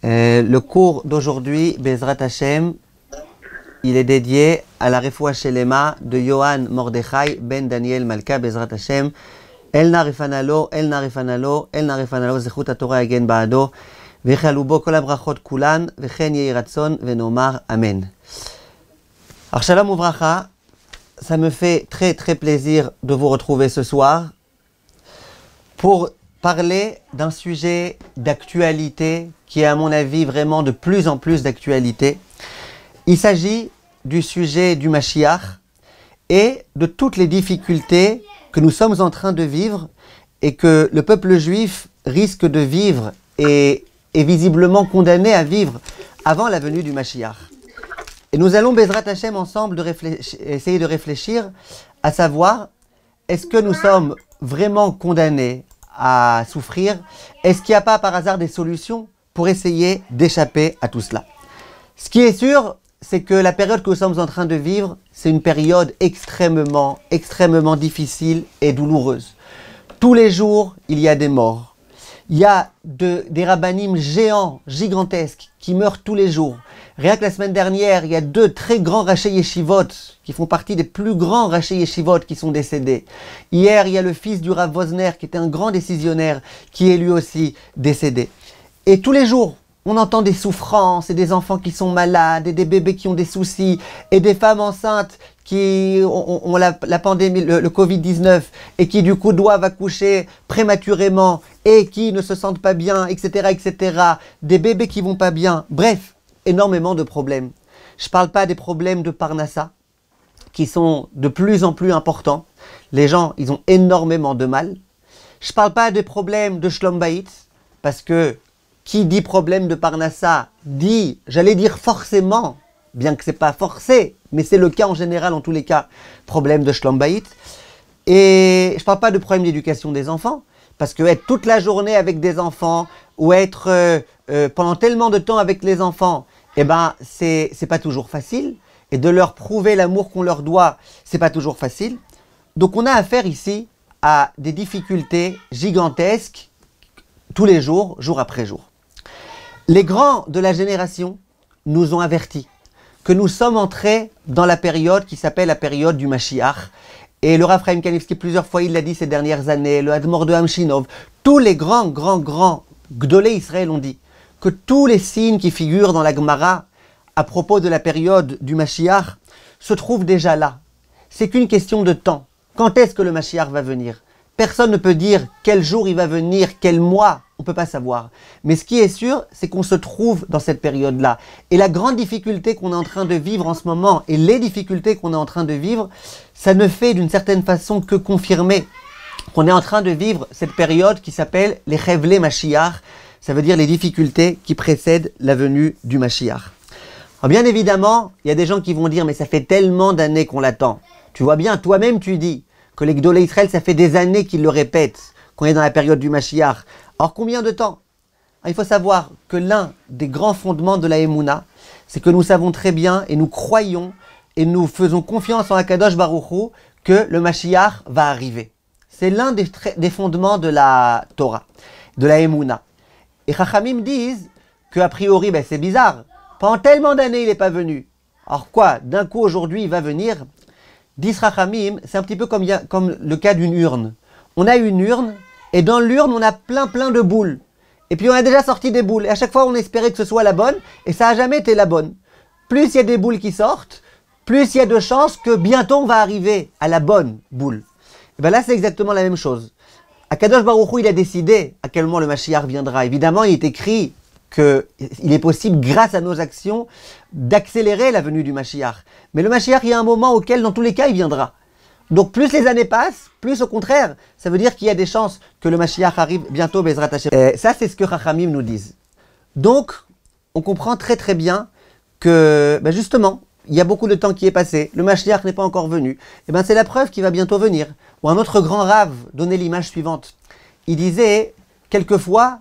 Le cours d'aujourd'hui, Bezrat Hashem, il est dédié à la Refoua Shelema de Yohan Mordechai ben Daniel Malka, Bezrat Hashem. El Narifanalo, El Narifanalo, El Narifanalo, Zechut HaTorah Yagen Ba'ado, Vechalubo Kol HaBrachot Kulan, Vechen Yehi Ratzon, Venomar Amen. Alors, Shalom Uvracha, ça me fait très plaisir de vous retrouver ce soir pour parler d'un sujet d'actualité qui est à mon avis vraiment de plus en plus d'actualité. Il s'agit du sujet du Mashiach et de toutes les difficultés que nous sommes en train de vivre et que le peuple juif risque de vivre et est visiblement condamné à vivre avant la venue du Mashiach. Et nous allons, Bezrat Hashem, ensemble essayer de réfléchir à savoir, est-ce que nous sommes vraiment condamnés à souffrir? Est-ce qu'il n'y a pas par hasard des solutions pour essayer d'échapper à tout cela? Ce qui est sûr, c'est que la période que nous sommes en train de vivre, c'est une période extrêmement difficile et douloureuse. Tous les jours, il y a des morts. Il y a des rabbanim géants, gigantesques, qui meurent tous les jours. Rien que la semaine dernière, il y a 2 très grands rachei yeshivot, qui font partie des plus grands rachei yeshivot, qui sont décédés. Hier, il y a le fils du Rav Wozner, qui était un grand décisionnaire, qui est lui aussi décédé. Et tous les jours, on entend des souffrances, et des enfants qui sont malades, et des bébés qui ont des soucis, et des femmes enceintes qui ont la pandémie, le Covid-19, et qui du coup doivent accoucher prématurément, et qui ne se sentent pas bien, etc., etc. Des bébés qui vont pas bien. Bref, énormément de problèmes. Je ne parle pas des problèmes de Parnassa, qui sont de plus en plus importants. Les gens, ils ont énormément de mal. Je ne parle pas des problèmes de Shlom Bayit, parce que qui dit problème de Parnassa dit, j'allais dire forcément, bien que ce n'est pas forcé, mais c'est le cas en général, en tous les cas, problème de Shlom Bayit. Et je ne parle pas de problème d'éducation des enfants, parce que être toute la journée avec des enfants, ou être pendant tellement de temps avec les enfants, eh ben, c'est pas toujours facile. Et de leur prouver l'amour qu'on leur doit, c'est pas toujours facile. Donc on a affaire ici à des difficultés gigantesques, tous les jours, jour après jour. Les grands de la génération nous ont avertis que nous sommes entrés dans la période qui s'appelle la période du Mashiach. Et le Rav Chaim Kanievski, plusieurs fois, il l'a dit ces dernières années, le Admor de Hamshinov, tous les grands Gdolei Israël ont dit que tous les signes qui figurent dans la Gemara à propos de la période du Mashiach se trouvent déjà là. C'est qu'une question de temps. Quand est-ce que le Mashiach va venir? Personne ne peut dire quel jour il va venir, quel mois, on ne peut pas savoir. Mais ce qui est sûr, c'est qu'on se trouve dans cette période-là. Et la grande difficulté qu'on est en train de vivre en ce moment, et les difficultés qu'on est en train de vivre, ça ne fait d'une certaine façon que confirmer qu'on est en train de vivre cette période qui s'appelle les Chevlei Mashiach. Ça veut dire les difficultés qui précèdent la venue du Mashiach. Alors bien évidemment, il y a des gens qui vont dire « mais ça fait tellement d'années qu'on l'attend ». Tu vois bien, toi-même tu dis que les Gdolei Israël, ça fait des années qu'ils le répètent, qu'on est dans la période du Mashiach. Alors combien de temps? Alors, il faut savoir que l'un des grands fondements de la Emouna, c'est que nous savons très bien et nous croyons et nous faisons confiance en Akadosh Baruch Hu que le Mashiach va arriver. C'est l'un des fondements de la Torah, de la Emouna. Et Chachamim disent qu'a priori, ben, c'est bizarre. Pendant tellement d'années, il n'est pas venu. Alors quoi? D'un coup, aujourd'hui, il va venir? Disent Chachamim, c'est un petit peu comme le cas d'une urne. On a une urne, et dans l'urne, on a plein de boules. Et puis on a déjà sorti des boules. Et à chaque fois, on espérait que ce soit la bonne, et ça n'a jamais été la bonne. Plus il y a des boules qui sortent, plus il y a de chances que bientôt on va arriver à la bonne boule. Et bien là, c'est exactement la même chose. Akadosh Baruch Hu, il a décidé à quel moment le Mashiach viendra. Évidemment, il est écrit qu'il est possible, grâce à nos actions, d'accélérer la venue du Mashiach. Mais le Mashiach, il y a un moment auquel, dans tous les cas, il viendra. Donc, plus les années passent, plus au contraire, ça veut dire qu'il y a des chances que le Mashiach arrive bientôt, Bezrat Hashem. Ça, c'est ce que Chachamim nous disent. Donc, on comprend très bien que, ben justement, il y a beaucoup de temps qui est passé, le Mashiach n'est pas encore venu. Et ben c'est la preuve qu'il va bientôt venir. Ou un autre grand Rav donnait l'image suivante. Il disait, quelquefois,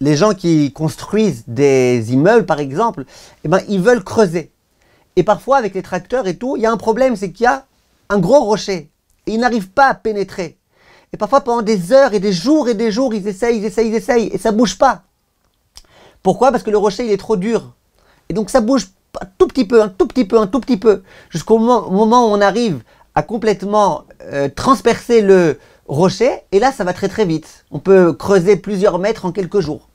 les gens qui construisent des immeubles, par exemple, eh ben, ils veulent creuser. Et parfois, avec les tracteurs et tout, il y a un problème, c'est qu'il y a un gros rocher. Et ils n'arrivent pas à pénétrer. Et parfois, pendant des heures et des jours, ils essayent, et ça ne bouge pas. Pourquoi? Parce que le rocher, il est trop dur. Et donc ça bouge un tout petit peu, un tout petit peu, un tout petit peu, jusqu'au moment où on arrive à complètement transpercer le rocher, et là, ça va très très vite. On peut creuser plusieurs mètres en quelques jours.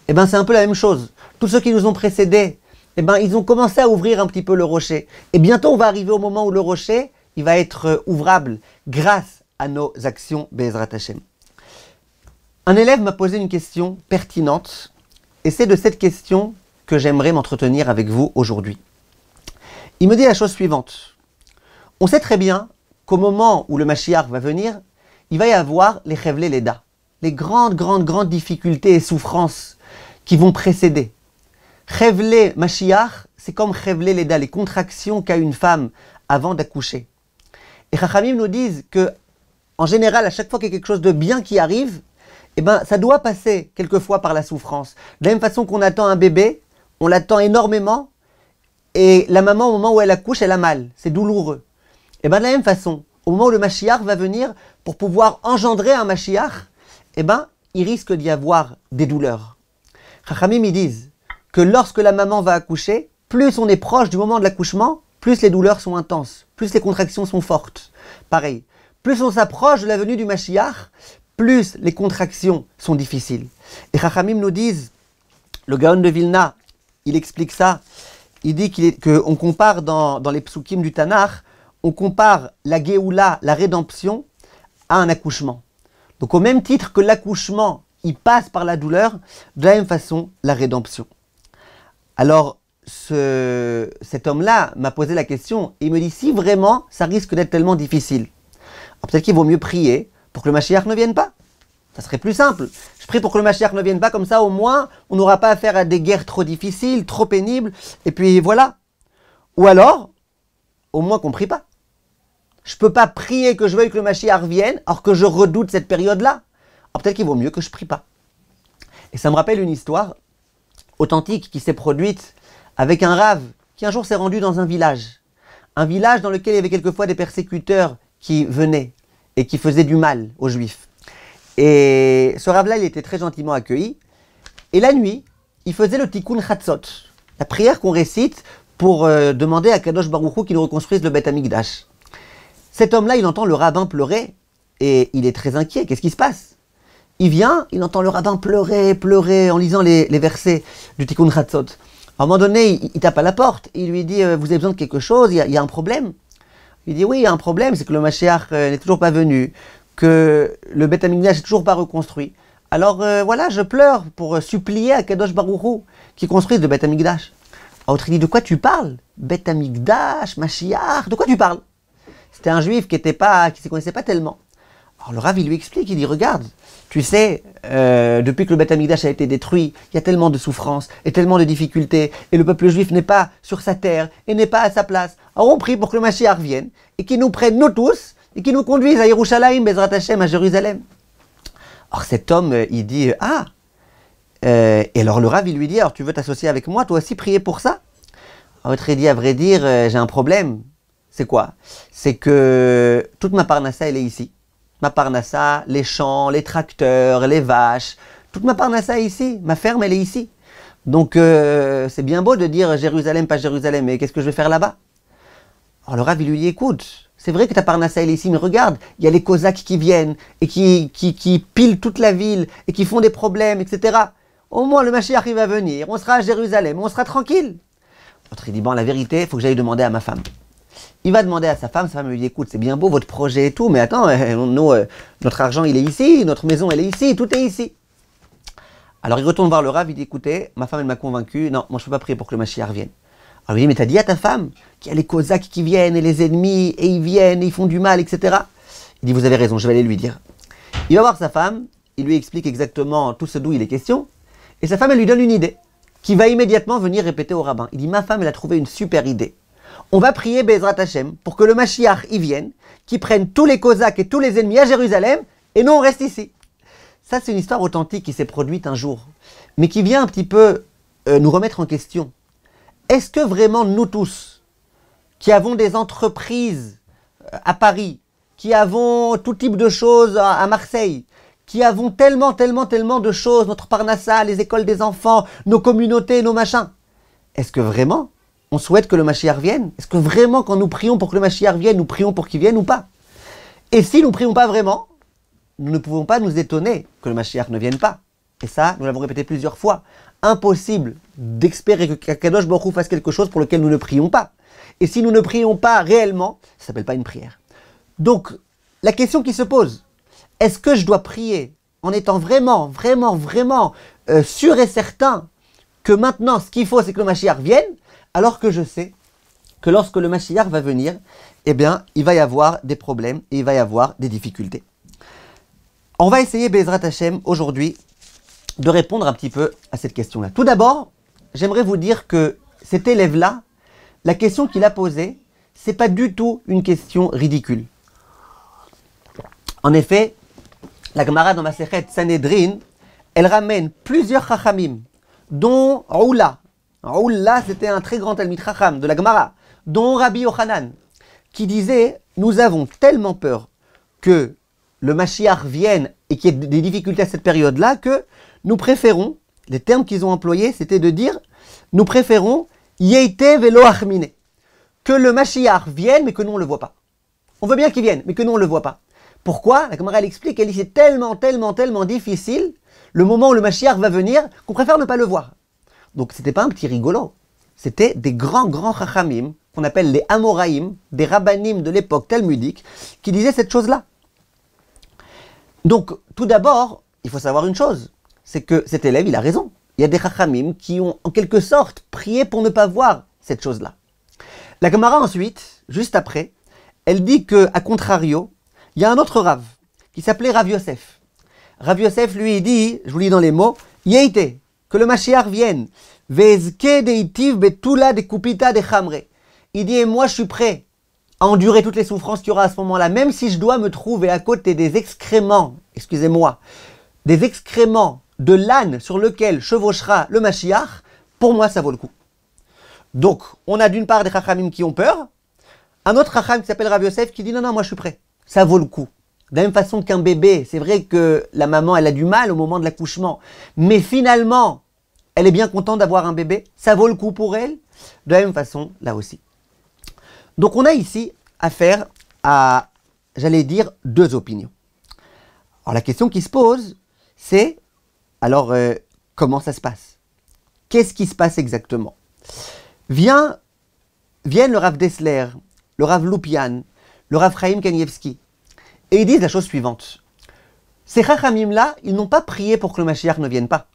Et bien, c'est un peu la même chose. Tous ceux qui nous ont précédés, eh ben, ils ont commencé à ouvrir un petit peu le rocher. Et bientôt, on va arriver au moment où le rocher, il va être ouvrable grâce à nos actions Be'ezrat Hashem. Un élève m'a posé une question pertinente, et c'est de cette question que j'aimerais m'entretenir avec vous aujourd'hui. Il me dit la chose suivante. On sait très bien qu'au moment où le Mashiach va venir, il va y avoir les Chevlei Leda, les grandes difficultés et souffrances qui vont précéder. Chevlei Mashiach, c'est comme Chevlei Leda, les contractions qu'a une femme avant d'accoucher. Et Chachamim nous disent que, en général, à chaque fois qu'il y a quelque chose de bien qui arrive, eh ben, ça doit passer quelquefois par la souffrance. De la même façon qu'on attend un bébé, on l'attend énormément, et la maman, au moment où elle accouche, elle a mal, c'est douloureux. Et bien de la même façon, au moment où le Mashiach va venir, pour pouvoir engendrer un Mashiach, eh ben, il risque d'y avoir des douleurs. Chachamim, ils disent que lorsque la maman va accoucher, plus on est proche du moment de l'accouchement, plus les douleurs sont intenses, plus les contractions sont fortes. Pareil, plus on s'approche de la venue du Mashiach, plus les contractions sont difficiles. Et Chachamim nous disent, le Gaon de Vilna, il explique ça, il dit qu'on compare dans les psukim du Tanakh, on compare la Géoula, la rédemption, à un accouchement. Donc au même titre que l'accouchement, il passe par la douleur, de la même façon, la rédemption. Alors, cet homme-là m'a posé la question, et il me dit, si vraiment, ça risque d'être tellement difficile, peut-être qu'il vaut mieux prier pour que le Mashiach ne vienne pas. Ça serait plus simple. Je prie pour que le Mashiach ne vienne pas, comme ça au moins, on n'aura pas affaire à des guerres trop difficiles, trop pénibles, et puis voilà. Ou alors, au moins qu'on ne prie pas. Je ne peux pas prier que je veuille que le Mashiach vienne, alors que je redoute cette période-là. Alors peut-être qu'il vaut mieux que je ne prie pas. Et ça me rappelle une histoire authentique qui s'est produite avec un rave qui un jour s'est rendu dans un village. Un village dans lequel il y avait quelquefois des persécuteurs qui venaient et qui faisaient du mal aux Juifs. Et ce rave-là, il était très gentiment accueilli. Et la nuit, il faisait le Tikkun Chatzot, la prière qu'on récite pour demander à Kadosh Baruch Hu qu'il reconstruise le Beth Amikdash. Cet homme-là, il entend le rabbin pleurer et il est très inquiet. Qu'est-ce qui se passe? Il vient, il entend le rabbin pleurer en lisant les versets du Tikkun Chatzot. À un moment donné, il tape à la porte. Il lui dit, vous avez besoin de quelque chose? Il y a un problème? Il dit, oui, il y a un problème, c'est que le Mashiach n'est toujours pas venu, que le Beth Amikdash n'est toujours pas reconstruit. Alors voilà, je pleure pour supplier à Kadosh Baruch Hu qui construise le Beth Amikdash. L'autre il dit, de quoi tu parles? Beth Amikdash, Mashiach, de quoi tu parles? C'était un juif qui ne se connaissait pas tellement. Alors le Rav, il lui explique, il dit, regarde, tu sais, depuis que le Beth Amikdash a été détruit, il y a tellement de souffrances et tellement de difficultés, et le peuple juif n'est pas sur sa terre et n'est pas à sa place. Alors on prie pour que le Mashiach vienne et qu'il nous prenne, nous tous, et qu'il nous conduise à Yerushalayim, Bezrat Hashem, à Jérusalem. Alors cet homme, il dit, et alors le Rav, il lui dit, alors tu veux t'associer avec moi, toi aussi prier pour ça? Alors il dit, à vrai dire, j'ai un problème. C'est quoi? C'est que toute ma parnassa, elle est ici. Ma parnassa, les champs, les tracteurs, les vaches, toute ma parnassa est ici. Ma ferme, elle est ici. Donc c'est bien beau de dire Jérusalem, pas Jérusalem, mais qu'est-ce que je vais faire là-bas? Alors le Rav, il lui dit, écoute, c'est vrai que ta parnassa, elle est ici, mais regarde, il y a les Cosaques qui viennent et qui pilent toute la ville et qui font des problèmes, etc. Au moins, le Mashiach, il va venir, on sera à Jérusalem, on sera tranquille. L'autre, il dit, bon, la vérité, il faut que j'aille demander à ma femme. Il va demander à sa femme lui dit, écoute, c'est bien beau votre projet et tout, mais attends, notre argent, il est ici, notre maison, elle est ici, tout est ici. Alors il retourne voir le Rav, il dit, écoutez, ma femme, elle m'a convaincu, non, moi je ne peux pas prier pour que le Mashiach vienne. Alors il dit, mais t'as dit à ta femme qu'il y a les Cosaques qui viennent et les ennemis, et ils viennent, et ils font du mal, etc. Il dit, vous avez raison, je vais aller lui dire. Il va voir sa femme, il lui explique exactement tout ce dont il est question, et sa femme, elle lui donne une idée, qui va immédiatement venir répéter au rabbin. Il dit, ma femme, elle a trouvé une super idée. On va prier Bezrat Hashem pour que le Mashiach y vienne, qu'il prenne tous les Cosaques et tous les ennemis à Jérusalem, et nous on reste ici. Ça c'est une histoire authentique qui s'est produite un jour, mais qui vient un petit peu nous remettre en question. Est-ce que vraiment nous tous, qui avons des entreprises à Paris, qui avons tout type de choses à Marseille, qui avons tellement de choses, notre parnassa, les écoles des enfants, nos communautés, nos machins. Est-ce que vraiment on souhaite que le Mashiach vienne? Est-ce que vraiment quand nous prions pour que le Mashiach vienne, nous prions pour qu'il vienne ou pas? Et si nous ne prions pas vraiment, nous ne pouvons pas nous étonner que le Mashiach ne vienne pas. Et ça, nous l'avons répété plusieurs fois. Impossible d'espérer que Kadosh Baruch Hu fasse quelque chose pour lequel nous ne prions pas. Et si nous ne prions pas réellement, ça ne s'appelle pas une prière. Donc, la question qui se pose, est-ce que je dois prier en étant vraiment sûr et certain que maintenant, ce qu'il faut, c'est que le Mashiach vienne, alors que je sais que lorsque le Mashiach va venir, eh bien, il va y avoir des problèmes et il va y avoir des difficultés. On va essayer, Bezrat Hashem, aujourd'hui, de répondre un petit peu à cette question-là. Tout d'abord, j'aimerais vous dire que cet élève-là, la question qu'il a posée, c'est pas du tout une question ridicule. En effet, la Gemara dans Masechet Sanhedrin, elle ramène plusieurs chachamim, dont Oula. Oula, c'était un très grand talmid chacham de la Gemara, dont Rabbi Yochanan, qui disait « Nous avons tellement peur que le Mashiach vienne et qu'il y ait des difficultés à cette période-là que nous préférons, les termes qu'ils ont employés, c'était de dire « Nous préférons Yeite velo achmine » que le Mashiach vienne, mais que nous on ne le voit pas. On veut bien qu'il vienne, mais que nous on ne le voit pas. Pourquoi? La Gemara elle explique, elle dit c'est tellement difficile, le moment où le Mashiach va venir, qu'on préfère ne pas le voir. Donc c'était pas un petit rigolo, c'était des grands chachamim, qu'on appelle les Amoraïm, des rabbanim de l'époque talmudique, qui disaient cette chose-là. Donc tout d'abord, il faut savoir une chose, c'est que cet élève, il a raison. Il y a des chachamim qui ont en quelque sorte prié pour ne pas voir cette chose-là. La Gemara ensuite, juste après, elle dit que, à contrario, il y a un autre Rav, qui s'appelait Rav Yosef. Rav Yosef, lui, il dit, je vous lis dans les mots, Yeite, que le Mashiach vienne, Vezke deitiv betula de kupita de chamre. Il dit, et moi je suis prêt à endurer toutes les souffrances qu'il y aura à ce moment-là, même si je dois me trouver à côté des excréments, excusez-moi, des excréments de l'âne sur lequel chevauchera le Mashiach, pour moi ça vaut le coup. Donc, on a d'une part des chachamim qui ont peur, un autre chacham qui s'appelle Rav Yosef qui dit, non, moi je suis prêt. Ça vaut le coup. De la même façon qu'un bébé, c'est vrai que la maman, elle a du mal au moment de l'accouchement, mais finalement, elle est bien contente d'avoir un bébé, ça vaut le coup pour elle. De la même façon, là aussi. Donc on a ici affaire à, j'allais dire, deux opinions. Alors la question qui se pose, c'est, alors comment ça se passe? Qu'est-ce qui se passe exactement? Viennent le Rav Dessler, le Rav Loupian, le Rav Chaim Kanievski, et ils disent la chose suivante. Ces chachamim-là, ils n'ont pas prié pour que le Mashiach ne vienne pas.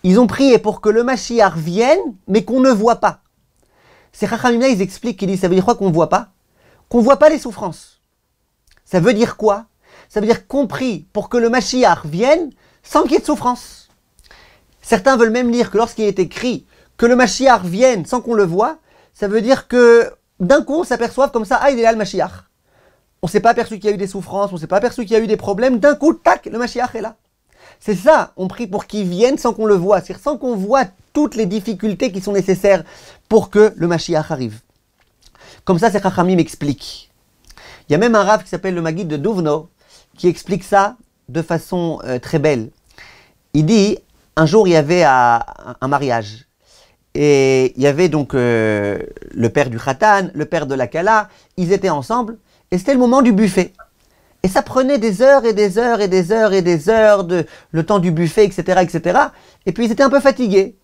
Ils ont prié pour que le Mashiach vienne, mais qu'on ne voit pas. Ces chachamim-là, ils expliquent, ils disent, ça veut dire quoi qu'on ne voit pas? Qu'on ne voit pas les souffrances. Ça veut dire quoi? Ça veut dire qu'on prie pour que le Mashiach vienne sans qu'il y ait de souffrance. Certains veulent même dire que lorsqu'il est écrit que le Mashiach vienne sans qu'on le voit, ça veut dire que d'un coup on s'aperçoive comme ça, ah il est là le Mashiach. On ne s'est pas aperçu qu'il y a eu des souffrances, on ne s'est pas aperçu qu'il y a eu des problèmes, d'un coup, tac, le Mashiach est là. C'est ça, on prie pour qu'il vienne sans qu'on le voit, c'est-à-dire sans qu'on voit toutes les difficultés qui sont nécessaires pour que le Mashiach arrive. Comme ça, ces Chachamim m'expliquent. Il y a même un Rav qui s'appelle le Maguid de Duvno, qui explique ça de façon très belle. Il dit, un jour il y avait un mariage, et il y avait donc le père du Khatan, le père de la Kala, ils étaient ensemble, et c'était le moment du buffet. Et ça prenait des heures et des heures et des heures et des heures, le temps du buffet, etc., etc. Et puis ils étaient un peu fatigués.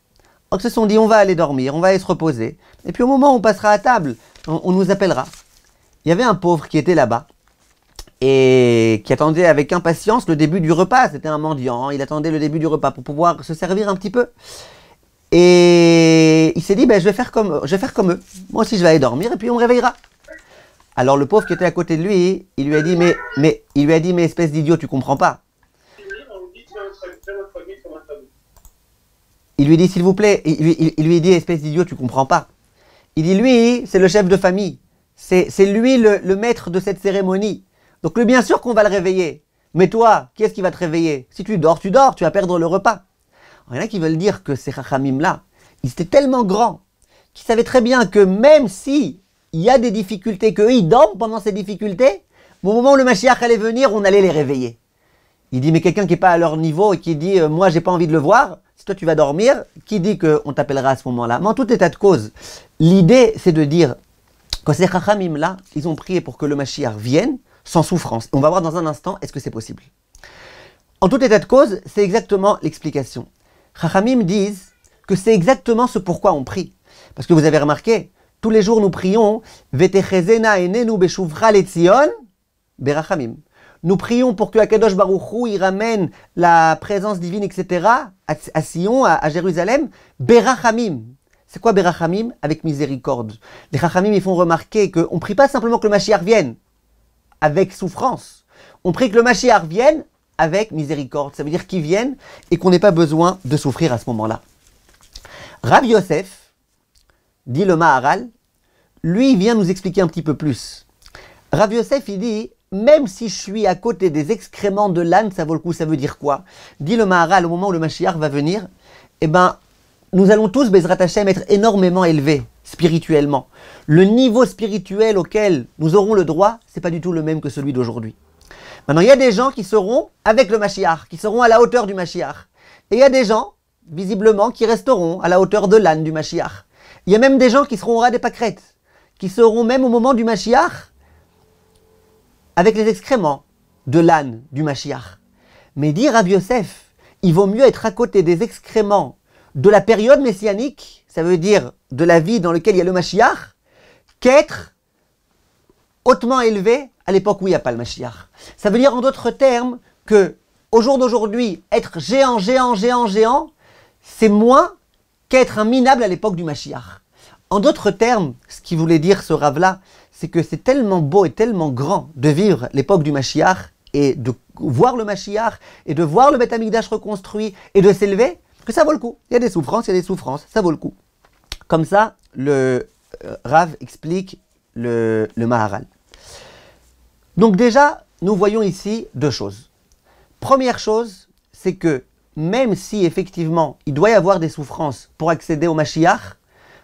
Donc ils se sont dit, on va aller dormir, on va aller se reposer. Et puis au moment où on passera à table, on nous appellera. Il y avait un pauvre qui était là-bas et qui attendait avec impatience le début du repas. C'était un mendiant, il attendait le début du repas pour pouvoir se servir un petit peu. Et il s'est dit, je vais faire comme eux. Moi aussi je vais aller dormir et puis on me réveillera. Alors le pauvre qui était à côté de lui, il lui a dit, mais espèce d'idiot, tu comprends pas. Il lui dit, s'il vous plaît, il lui dit, espèce d'idiot, tu comprends pas. Il dit, lui, c'est le chef de famille. C'est lui le maître de cette cérémonie. Donc bien sûr qu'on va le réveiller. Mais toi, qui est-ce qui va te réveiller? Si tu dors, tu vas perdre le repas. Il y en a qui veulent dire que ces chachamim-là, ils étaient tellement grands, qu'ils savaient très bien que même si il y a des difficultés, qu'eux ils dorment pendant ces difficultés, au moment où le Mashiach allait venir, on allait les réveiller. Il dit, mais quelqu'un qui n'est pas à leur niveau et qui dit, moi, j'ai pas envie de le voir, si toi tu vas dormir, qui dit qu'on t'appellera à ce moment-là? Mais en tout état de cause, l'idée, c'est de dire que ces Chachamim-là, ils ont prié pour que le Mashiach vienne sans souffrance. On va voir dans un instant, est-ce que c'est possible? En tout état de cause, c'est exactement l'explication. Chachamim disent que c'est exactement ce pourquoi on prie. Parce que vous avez remarqué, tous les jours nous prions Vetechezena enenu beshuvcha leTzion berachamim. Nous prions pour que Akadosh Baruch Hu il ramène la présence divine, etc. à Sion, à Jérusalem, berachamim. C'est quoi berachamim? Avec miséricorde. Les Chachamim ils font remarquer qu'on ne prie pas simplement que le Mashiach vienne avec souffrance. On prie que le Mashiach vienne avec miséricorde. Ça veut dire qu'il vienne et qu'on n'ait pas besoin de souffrir à ce moment-là. Rav Yosef, dit le Maharal, lui il vient nous expliquer un petit peu plus. Rav Yosef il dit, même si je suis à côté des excréments de l'âne, ça vaut le coup. Ça veut dire quoi? Dit le Maharal, au moment où le Mashiach va venir, eh ben, nous allons tous, Bezrat Hashem, être énormément élevés spirituellement. Le niveau spirituel auquel nous aurons le droit, c'est pas du tout le même que celui d'aujourd'hui. Maintenant, il y a des gens qui seront avec le Mashiach, qui seront à la hauteur du Mashiach. Et il y a des gens, visiblement, qui resteront à la hauteur de l'âne du Mashiach. Il y a même des gens qui seront au ras des pâquerettes, qui seront même au moment du Mashiach avec les excréments de l'âne du Mashiach. Mais dit Rav Yosef, il vaut mieux être à côté des excréments de la période messianique, ça veut dire de la vie dans laquelle il y a le Mashiach, qu'être hautement élevé à l'époque où il n'y a pas le Mashiach. Ça veut dire en d'autres termes que au jour d'aujourd'hui, être géant, c'est moins qu'être un minable à l'époque du Mashiach. En d'autres termes, ce qu'il voulait dire ce Rav-là, c'est que c'est tellement beau et tellement grand de vivre l'époque du Mashiach et de voir le Mashiach et de voir le Beth Amikdash reconstruit et de s'élever, que ça vaut le coup. Il y a des souffrances, ça vaut le coup. Comme ça, le Rav explique le Maharal. Donc déjà, nous voyons ici deux choses. Première chose, c'est que même si effectivement il doit y avoir des souffrances pour accéder au Mashiach,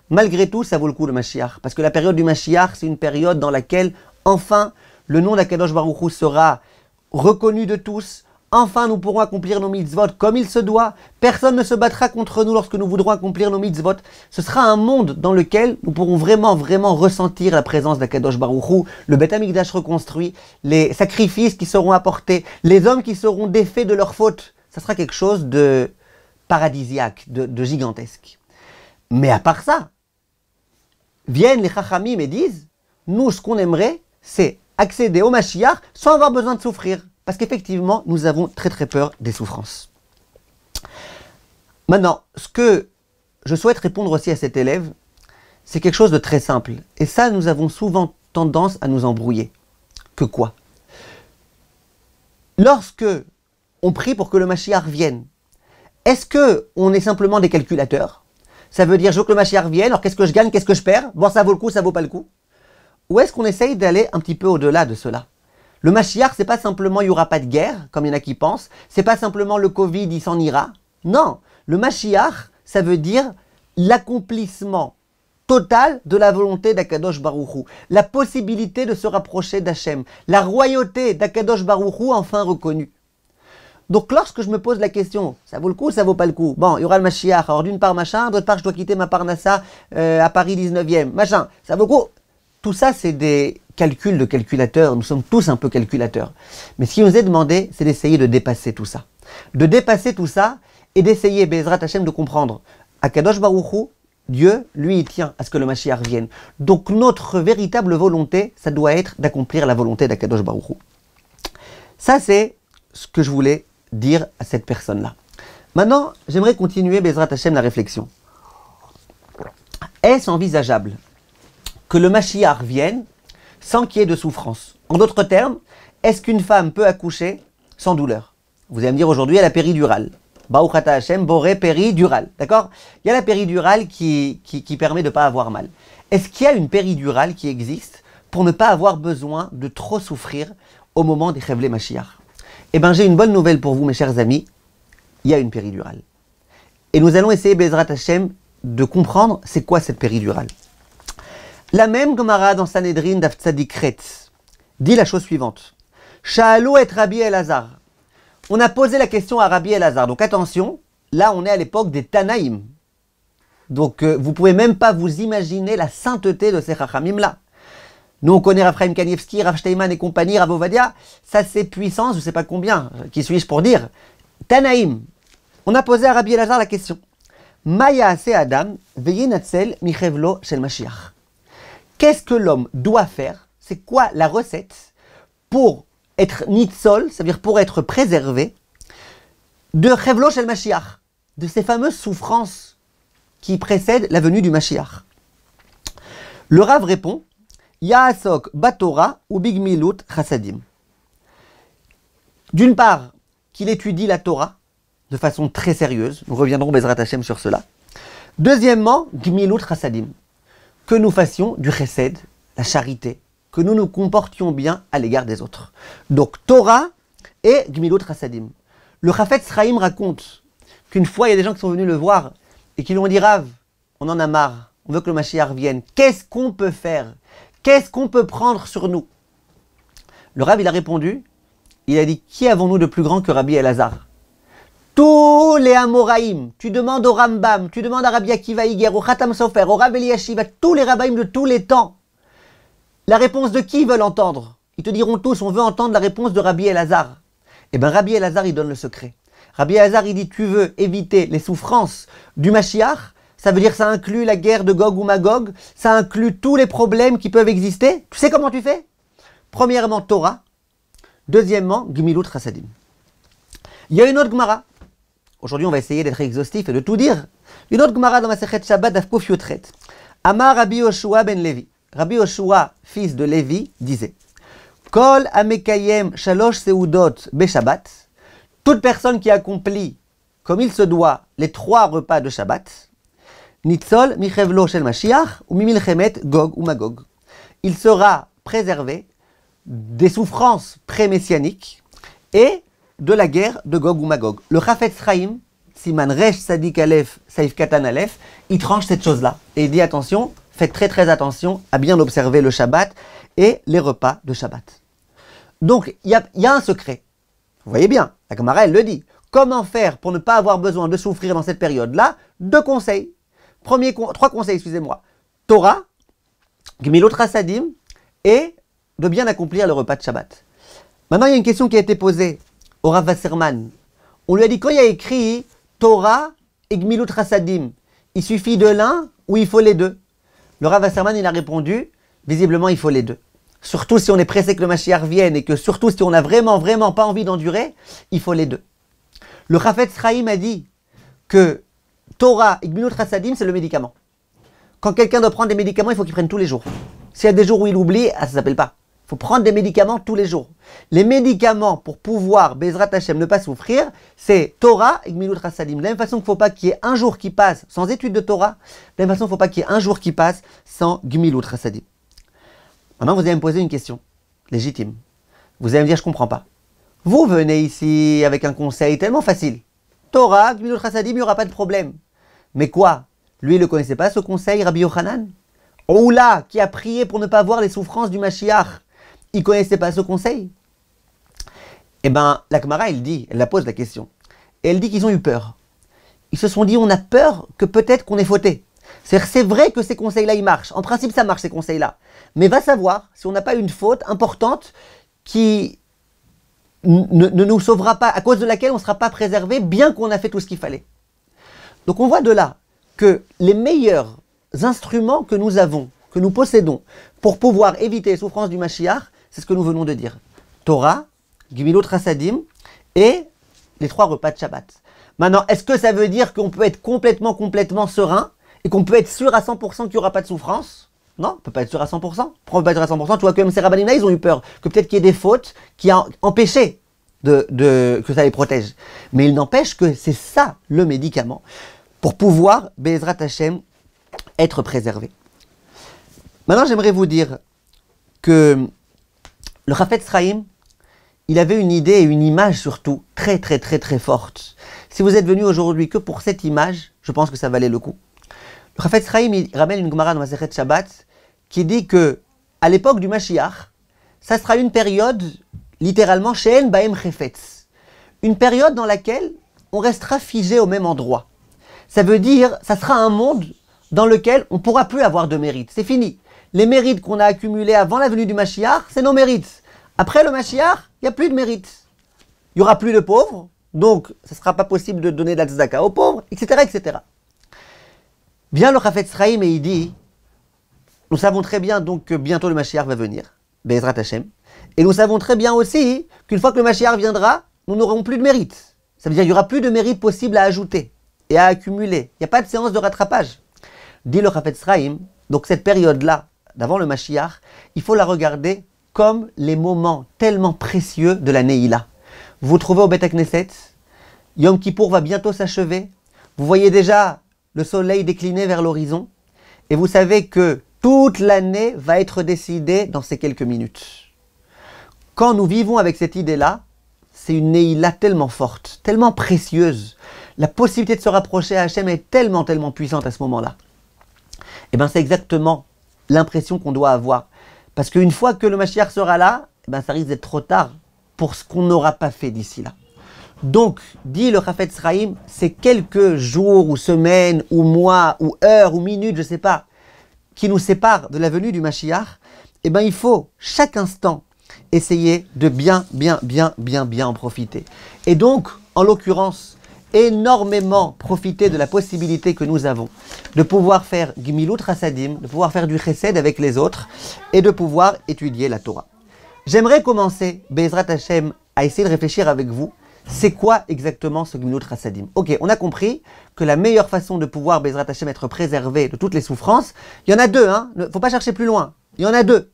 malgré tout, ça vaut le coup le Mashiach. Parce que la période du Mashiach, c'est une période dans laquelle, enfin, le nom d'Akadosh Baruch Hu sera reconnu de tous. Enfin, nous pourrons accomplir nos mitzvot comme il se doit. Personne ne se battra contre nous lorsque nous voudrons accomplir nos mitzvot. Ce sera un monde dans lequel nous pourrons vraiment ressentir la présence d'Akadosh Baruch Hu, le Beth Amikdash reconstruit, les sacrifices qui seront apportés, les hommes qui seront défaits de leurs fautes. Ça sera quelque chose de paradisiaque, de gigantesque. Mais à part ça, viennent les Chachamim et disent, nous, ce qu'on aimerait, c'est accéder au Mashiach sans avoir besoin de souffrir. Parce qu'effectivement, nous avons très peur des souffrances. Maintenant, ce que je souhaite répondre aussi à cet élève, c'est quelque chose de très simple. Et ça, nous avons souvent tendance à nous embrouiller. Que quoi? Lorsque on prie pour que le Mashiach vienne, est-ce qu'on est simplement des calculateurs? Ça veut dire, je veux que le Mashiach vienne, alors qu'est-ce que je gagne, qu'est-ce que je perds? Bon, ça vaut le coup, ça vaut pas le coup? Ou est-ce qu'on essaye d'aller un petit peu au-delà de cela? Le Mashiach, c'est pas simplement il n'y aura pas de guerre, comme il y en a qui pensent. C'est pas simplement le Covid, il s'en ira. Non, le Mashiach, ça veut dire l'accomplissement total de la volonté d'Akadosh Baruch Hu. La possibilité de se rapprocher d'Hachem. La royauté d'Akadosh Baruch Hu enfin reconnue. Donc lorsque je me pose la question, ça vaut le coup ou ça vaut pas le coup? Bon, il y aura le Mashiach. Alors d'une part machin, d'autre part je dois quitter ma Parnassa à Paris 19e. Machin, ça vaut le coup? Tout ça, c'est des calculs de calculateurs. Nous sommes tous un peu calculateurs. Mais ce qui nous est demandé, c'est d'essayer de dépasser tout ça. De dépasser tout ça et d'essayer, Bezrat Hashem, de comprendre. Akadosh Baruch Hu, Dieu, lui, il tient à ce que le Mashiach vienne. Donc notre véritable volonté, ça doit être d'accomplir la volonté d'Akadosh Baruch Hu. Ça, c'est ce que je voulais dire à cette personne-là. Maintenant, j'aimerais continuer, Bezrat Hashem, la réflexion. Est-ce envisageable que le Mashiach vienne sans qu'il y ait de souffrance? En d'autres termes, est-ce qu'une femme peut accoucher sans douleur? Vous allez me dire aujourd'hui, elle a la péridurale. Baruch Ata Hashem, Boré péridurale. D'accord? Il y a la péridurale qui permet de ne pas avoir mal. Est-ce qu'il y a une péridurale qui existe pour ne pas avoir besoin de trop souffrir au moment des Chevlei Mashiach? Eh bien, j'ai une bonne nouvelle pour vous, mes chers amis. Il y a une péridurale. Et nous allons essayer, Bezrat Hashem, de comprendre c'est quoi cette péridurale. La même Gemara dans Sanhedrin d'Af Tzadik Retz dit la chose suivante. Sha'alu et Rabbi Elazar. on a posé la question à Rabbi Elazar. Donc attention, là on est à l'époque des Tanaïm. Donc vous ne pouvez même pas vous imaginer la sainteté de ces Chachamim là. Nous on connaît Rav Chaim Kanievski, Rav Steinman et compagnie, Rav Ovadia. Ça c'est puissance, je ne sais pas combien. Qui suis-je pour dire? Tanaïm. On a posé à Rabbi Elazar la question. Maya se Adam veyinatzel michevlo shel Mashiach. Qu'est-ce que l'homme doit faire? C'est quoi la recette pour être nitzol, c'est-à-dire pour être préservé de chevlo shel Mashiach, de ces fameuses souffrances qui précèdent la venue du Mashiach? Le Rav répond, Yaasok batora ou bigmilut chassadim. D'une part, qu'il étudie la Torah de façon très sérieuse. Nous reviendrons Bezrat Hashem sur cela. Deuxièmement, gmilut chassadim. Que nous fassions du chesed, la charité, que nous nous comportions bien à l'égard des autres. Donc Torah et gmilut chassadim. Le Chafetz Chaim raconte qu'une fois, il y a des gens qui sont venus le voir et qui lui ont dit, Rav, on en a marre, on veut que le Mashiach vienne. Qu'est-ce qu'on peut faire? Qu'est-ce qu'on peut prendre sur nous? Le Rav, il a répondu, il a dit, qui avons-nous de plus grand que Rabbi Elazar? Tous les Amoraïm, tu demandes au Rambam, tu demandes à Rabbi Akiva Iger, au Khatam Sofer, au Rav Eliashiv, à tous les Rabbaïm de tous les temps. La réponse de qui ils veulent entendre? Ils te diront tous, on veut entendre la réponse de Rabbi Elazar. Eh bien Rabbi Elazar, il donne le secret. Rabbi Elazar, il dit, tu veux éviter les souffrances du Mashiach, ça veut dire que ça inclut la guerre de Gog ou Magog, ça inclut tous les problèmes qui peuvent exister. Tu sais comment tu fais? Premièrement, Torah. Deuxièmement, Gmilut Chassadim. Il y a une autre Gemara. Aujourd'hui, on va essayer d'être exhaustif et de tout dire. Une autre Gemara dans Masechet Shabbat Daf Kuf Yotret. Amar Rabbi Yoshua ben Levi. Rabbi Yoshua, fils de Lévi, disait Kol amekayem shalosh seudot be-Shabbat. Toute personne qui accomplit, comme il se doit, les 3 repas de Shabbat, Nitzol michevlo shel Mashiach ou mimilchemet Gog ou Magog. Il sera préservé des souffrances pré-messianiques et de la guerre de Gog ou Magog. Le Chafetz Chaim, Siman Resh Sadik Aleph, Saif Katan Aleph, il tranche cette chose-là. Et il dit attention, faites très très attention à bien observer le Shabbat et les repas de Shabbat. Donc, il y a un secret. Vous voyez bien, la Gemara, elle le dit. Comment faire pour ne pas avoir besoin de souffrir dans cette période-là? 2 conseils. 3 conseils, excusez-moi. Torah, Gmilut Chassadim et de bien accomplir le repas de Shabbat. Maintenant, il y a une question qui a été posée au Rav Wasserman. On lui a dit, quand il y a écrit Torah et Gmilut Chassadim, il suffit de l'un ou il faut les 2? Le Rav Wasserman, il a répondu, visiblement, il faut les 2. Surtout si on est pressé que le Mashiach vienne et que surtout si on n'a vraiment pas envie d'endurer, il faut les 2. Le Chafetz Chaim a dit que Torah et Gmilut Chassadim, c'est le médicament. Quand quelqu'un doit prendre des médicaments, il faut qu'il prenne tous les jours. S'il y a des jours où il oublie, ça ne s'appelle pas. Il faut prendre des médicaments tous les jours. Les médicaments pour pouvoir, Bezrat Hashem, ne pas souffrir, c'est Torah et Gmilut Chassadim. De la même façon qu'il ne faut pas qu'il y ait un jour qui passe sans étude de Torah, de la même façon qu'il ne faut pas qu'il y ait un jour qui passe sans Gmilut Chassadim. Maintenant, vous allez me poser une question légitime. Vous allez me dire, je ne comprends pas. Vous venez ici avec un conseil tellement facile. Torah, Gmilut Chassadim, il n'y aura pas de problème. Mais quoi? Lui, il ne connaissait pas ce conseil, Rabbi Yochanan? Oula, qui a prié pour ne pas voir les souffrances du Mashiach, il ne connaissait pas ce conseil? Eh bien, la Gemara, elle la pose la question. Et elle dit qu'ils ont eu peur. Ils se sont dit, on a peur que peut-être qu'on ait fauté. C'est vrai que ces conseils-là, ils marchent. En principe, ça marche, ces conseils-là. Mais va savoir si on n'a pas une faute importante qui ne nous sauvera pas, à cause de laquelle on ne sera pas préservé, bien qu'on a fait tout ce qu'il fallait. Donc on voit de là que les meilleurs instruments que nous avons, que nous possédons, pour pouvoir éviter les souffrances du Mashiach, c'est ce que nous venons de dire. Torah, Gmilut Chassadim et les 3 repas de Shabbat. Maintenant, est-ce que ça veut dire qu'on peut être complètement serein et qu'on peut être sûr à 100% qu'il n'y aura pas de souffrance? Non, on ne peut pas être sûr à 100%. Pourquoi on ne peut pas être sûr à 100%? Tu vois que même ces rabbinim-là, ils ont eu peur que peut-être qu'il y ait des fautes qui ont empêché que ça les protège. Mais il n'empêche que c'est ça le médicament pour pouvoir, Be'ezrat Hashem, être préservé. Maintenant, j'aimerais vous dire que le Chafetz Chaim, il avait une idée et une image surtout très forte. Si vous êtes venu aujourd'hui que pour cette image, je pense que ça valait le coup. Le Chafetz Chaim, il ramène une Gemara dans Masechet Shabbat qui dit que à l'époque du Mashiach, ça sera une période littéralement she'en ba'em chefetz, une période dans laquelle on restera figé au même endroit. Ça veut dire, ça sera un monde dans lequel on ne pourra plus avoir de mérite. C'est fini. Les mérites qu'on a accumulés avant la venue du Mashiach, c'est nos mérites. Après le Mashiach, il n'y a plus de mérites. Il n'y aura plus de pauvres, donc ce ne sera pas possible de donner de la tzedaka aux pauvres, etc., etc. Vient le Chafetz Chaim et il dit, nous savons très bien donc que bientôt le Mashiach va venir, Be'ezrat Hashem, et nous savons très bien aussi qu'une fois que le Mashiach viendra, nous n'aurons plus de mérite. Ça veut dire qu'il n'y aura plus de mérite possible à ajouter et à accumuler. Il n'y a pas de séance de rattrapage. Dit le Chafetz Chaim, donc cette période-là, d'avant le Mashiach, il faut la regarder comme les moments tellement précieux de la Neila. Vous vous trouvez au Beth Knesset, Yom Kippour va bientôt s'achever, vous voyez déjà le soleil décliner vers l'horizon, et vous savez que toute l'année va être décidée dans ces quelques minutes. Quand nous vivons avec cette idée-là, c'est une Neila tellement forte, tellement précieuse. La possibilité de se rapprocher à Hachem est tellement, tellement puissante à ce moment-là. Et bien c'est exactement l'impression qu'on doit avoir. Parce qu'une fois que le Mashiach sera là, ça risque d'être trop tard pour ce qu'on n'aura pas fait d'ici là. Donc, dit le Chafetz Chaim, c'est quelques jours ou semaines ou mois ou heures ou minutes, je ne sais pas, qui nous séparent de la venue du Mashiach. Et bien il faut chaque instant essayer de bien en profiter. Et donc, en l'occurrence, énormément profiter de la possibilité que nous avons de pouvoir faire Gmilut Chasadim, de pouvoir faire du Chesed avec les autres et de pouvoir étudier la Torah. J'aimerais commencer, Be'ezrat Hashem, à essayer de réfléchir avec vous, c'est quoi exactement ce Gmilut Chasadim? Ok, on a compris que la meilleure façon de pouvoir, Be'ezrat Hashem, être préservé de toutes les souffrances, il y en a deux, hein, ne faut pas chercher plus loin, il y en a deux.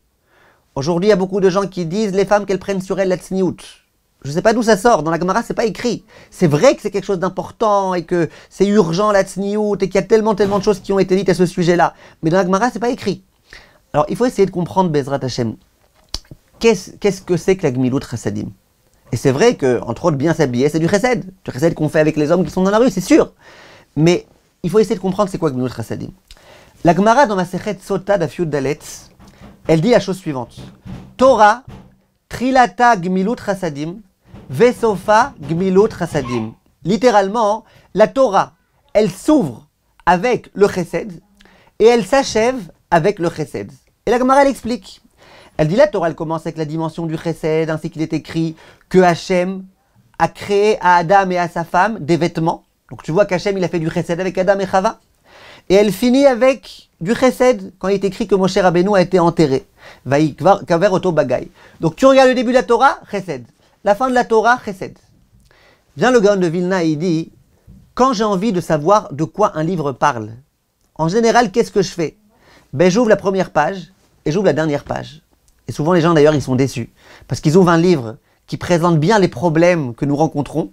Aujourd'hui, il y a beaucoup de gens qui disent les femmes qu'elles prennent sur elles la tzniout. Je ne sais pas d'où ça sort, dans la Gemara, c'est pas écrit. C'est vrai que c'est quelque chose d'important et que c'est urgent la tzniout et qu'il y a tellement de choses qui ont été dites à ce sujet-là. Mais dans la Gemara, c'est pas écrit. Alors, il faut essayer de comprendre, Be'ezrat Hashem, qu'est-ce que c'est que la Gmilut Chasadim? Et c'est vrai que, entre autres, bien s'habiller, c'est du chesed. Du chesed qu'on fait avec les hommes qui sont dans la rue, c'est sûr. Mais il faut essayer de comprendre c'est quoi Gmilut Chasadim. La Gemara, dans Masechet Sota d'Af Yud Dalet, elle dit la chose suivante. Torah, Trilata Gmilut Chasadim, Vesofa Gmilut Chasadim. Littéralement, la Torah, elle s'ouvre avec le chesed et elle s'achève avec le chesed. Et la Gemara, elle explique. Elle dit la Torah, elle commence avec la dimension du chesed, ainsi qu'il est écrit que Hachem a créé à Adam et à sa femme des vêtements. Donc tu vois qu'Hachem, il a fait du chesed avec Adam et Chava. Et elle finit avec du chesed, quand il est écrit que Moshe Rabbeinu a été enterré. Vaïkaver oto bagay. Donc tu regardes le début de la Torah, chesed. La fin de la Torah, chesed. Vient le Gaon de Vilna et il dit, quand j'ai envie de savoir de quoi un livre parle, en général, qu'est-ce que je fais? Ben j'ouvre la première page et j'ouvre la dernière page. Et souvent les gens d'ailleurs, ils sont déçus. Parce qu'ils ouvrent un livre qui présente bien les problèmes que nous rencontrons.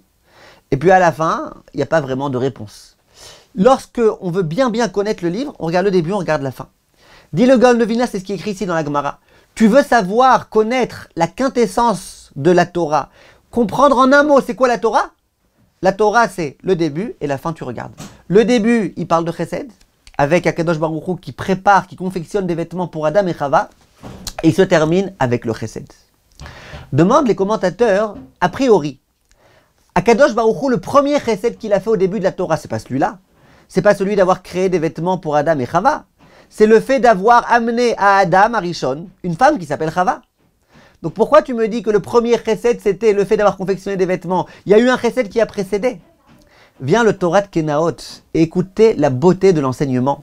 Et puis à la fin, il n'y a pas vraiment de réponse. Lorsque on veut bien connaître le livre, on regarde le début, on regarde la fin. Dit le Gaon de Vilna, c'est ce qui est écrit ici dans la Gemara. Tu veux savoir, connaître la quintessence de la Torah, comprendre en un mot c'est quoi la Torah? La Torah, c'est le début et la fin, tu regardes. Le début, il parle de chesed, avec Akadosh Baruch Hu qui prépare, qui confectionne des vêtements pour Adam et Chava, et il se termine avec le chesed. Demandent les commentateurs, a priori, Akadosh Baruch Hu, le premier chesed qu'il a fait au début de la Torah, c'est pas celui-là. C'est pas celui d'avoir créé des vêtements pour Adam et Chava. C'est le fait d'avoir amené à Adam, à Rishon, une femme qui s'appelle Chava. Donc pourquoi tu me dis que le premier chesed, c'était le fait d'avoir confectionné des vêtements? Il y a eu un chesed qui a précédé. Vient le Torah de Kenaot et écoutez la beauté de l'enseignement.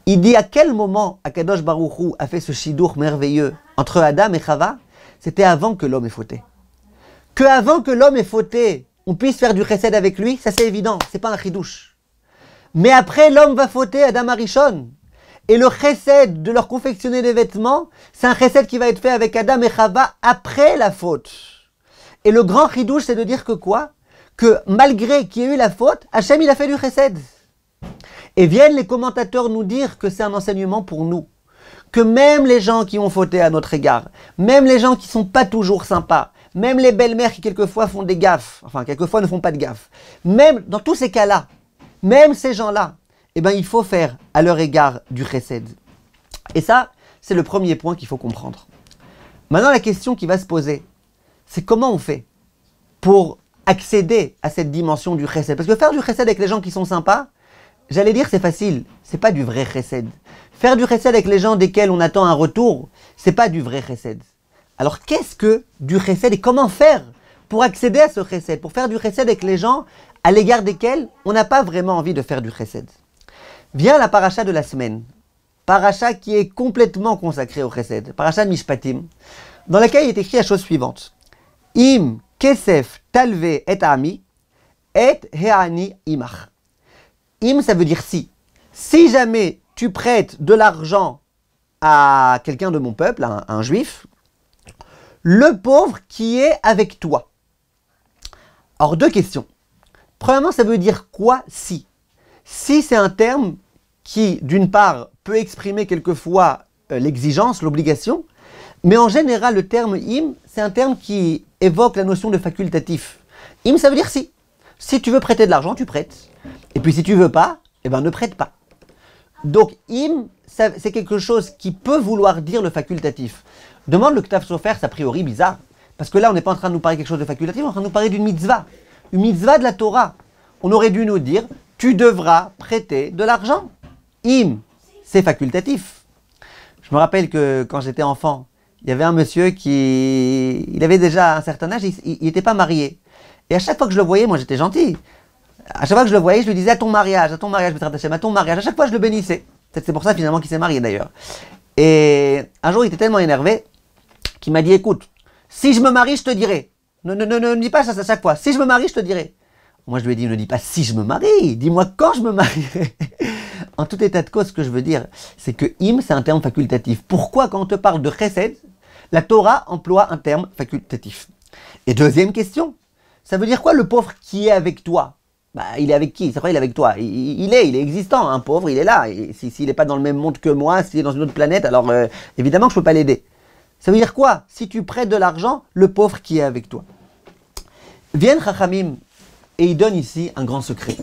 Il dit à quel moment Akadosh Baruch Hu a fait ce shidour merveilleux entre Adam et Chava? C'était avant que l'homme ait fauté. Que avant que l'homme ait fauté, on puisse faire du chesed avec lui, ça c'est évident, c'est pas un chidouche. Mais après, l'homme va fauter Adam Arishon. Et le chesed de leur confectionner des vêtements, c'est un chesed qui va être fait avec Adam et Chava après la faute. Et le grand chidouche, c'est de dire que quoi? Que malgré qu'il y ait eu la faute, Hachem, il a fait du chesed. Et viennent les commentateurs nous dire que c'est un enseignement pour nous. Que même les gens qui ont fauté à notre égard, même les gens qui ne sont pas toujours sympas, même les belles-mères qui quelquefois font des gaffes, enfin quelquefois ne font pas de gaffes, même dans tous ces cas-là, même ces gens-là, eh ben, il faut faire à leur égard du chesed. Et ça, c'est le premier point qu'il faut comprendre. Maintenant, la question qui va se poser, c'est comment on fait pour accéder à cette dimension du chesed. Parce que faire du chesed avec les gens qui sont sympas, j'allais dire c'est facile, c'est pas du vrai chesed. Faire du chesed avec les gens desquels on attend un retour, c'est pas du vrai chesed. Alors qu'est-ce que du chesed et comment faire pour accéder à ce chesed, pour faire du chesed avec les gens à l'égard desquels on n'a pas vraiment envie de faire du chesed? Vient la paracha de la semaine, paracha qui est complètement consacrée au chesed, paracha de Mishpatim, dans laquelle il est écrit la chose suivante. Im kesef talve et ami, et heani imach. Im, ça veut dire si. Si jamais tu prêtes de l'argent à quelqu'un de mon peuple, à un juif, le pauvre qui est avec toi. Alors, deux questions. Premièrement, ça veut dire quoi si? Si, c'est un terme qui, d'une part, peut exprimer quelquefois l'exigence, l'obligation, mais en général, le terme im, c'est un terme qui évoque la notion de facultatif. Im, ça veut dire si. Si tu veux prêter de l'argent, tu prêtes. Et puis si tu veux pas, eh ben ne prête pas. Donc im, c'est quelque chose qui peut vouloir dire le facultatif. Demande le Ktav Sofer, c'est a priori bizarre. Parce que là, on n'est pas en train de nous parler de quelque chose de facultatif, on est en train de nous parler d'une mitzvah. Une mitzvah de la Torah. On aurait dû nous dire, tu devras prêter de l'argent. Im, c'est facultatif. Je me rappelle que quand j'étais enfant, il y avait un monsieur il avait déjà un certain âge, il n'était pas marié. Et à chaque fois que je le voyais, moi j'étais gentil. À chaque fois que je le voyais, je lui disais à ton mariage, à ton mariage, à ton mariage. À chaque fois, je le bénissais. C'est pour ça finalement qu'il s'est marié d'ailleurs. Et un jour, il était tellement énervé qu'il m'a dit, écoute, si je me marie, je te dirai. Ne dis pas ça à chaque fois. Si je me marie, je te dirai. Moi, je lui ai dit, ne dis pas si je me marie. Dis-moi quand je me marierai. En tout état de cause, ce que je veux dire, c'est que im, c'est un terme facultatif. Pourquoi, quand on te parle de chesed, la Torah emploie un terme facultatif? Et deuxième question, ça veut dire quoi le pauvre qui est avec toi? Bah, il est avec qui? C'est quoi il est avec toi? Il est existant, un pauvre, il est là. Et s'il n'est pas dans le même monde que moi, s'il est dans une autre planète, alors évidemment que je ne peux pas l'aider. Ça veut dire quoi? Si tu prêtes de l'argent, le pauvre qui est avec toi. Viennent Chachamim et ils donnent ici un grand secret.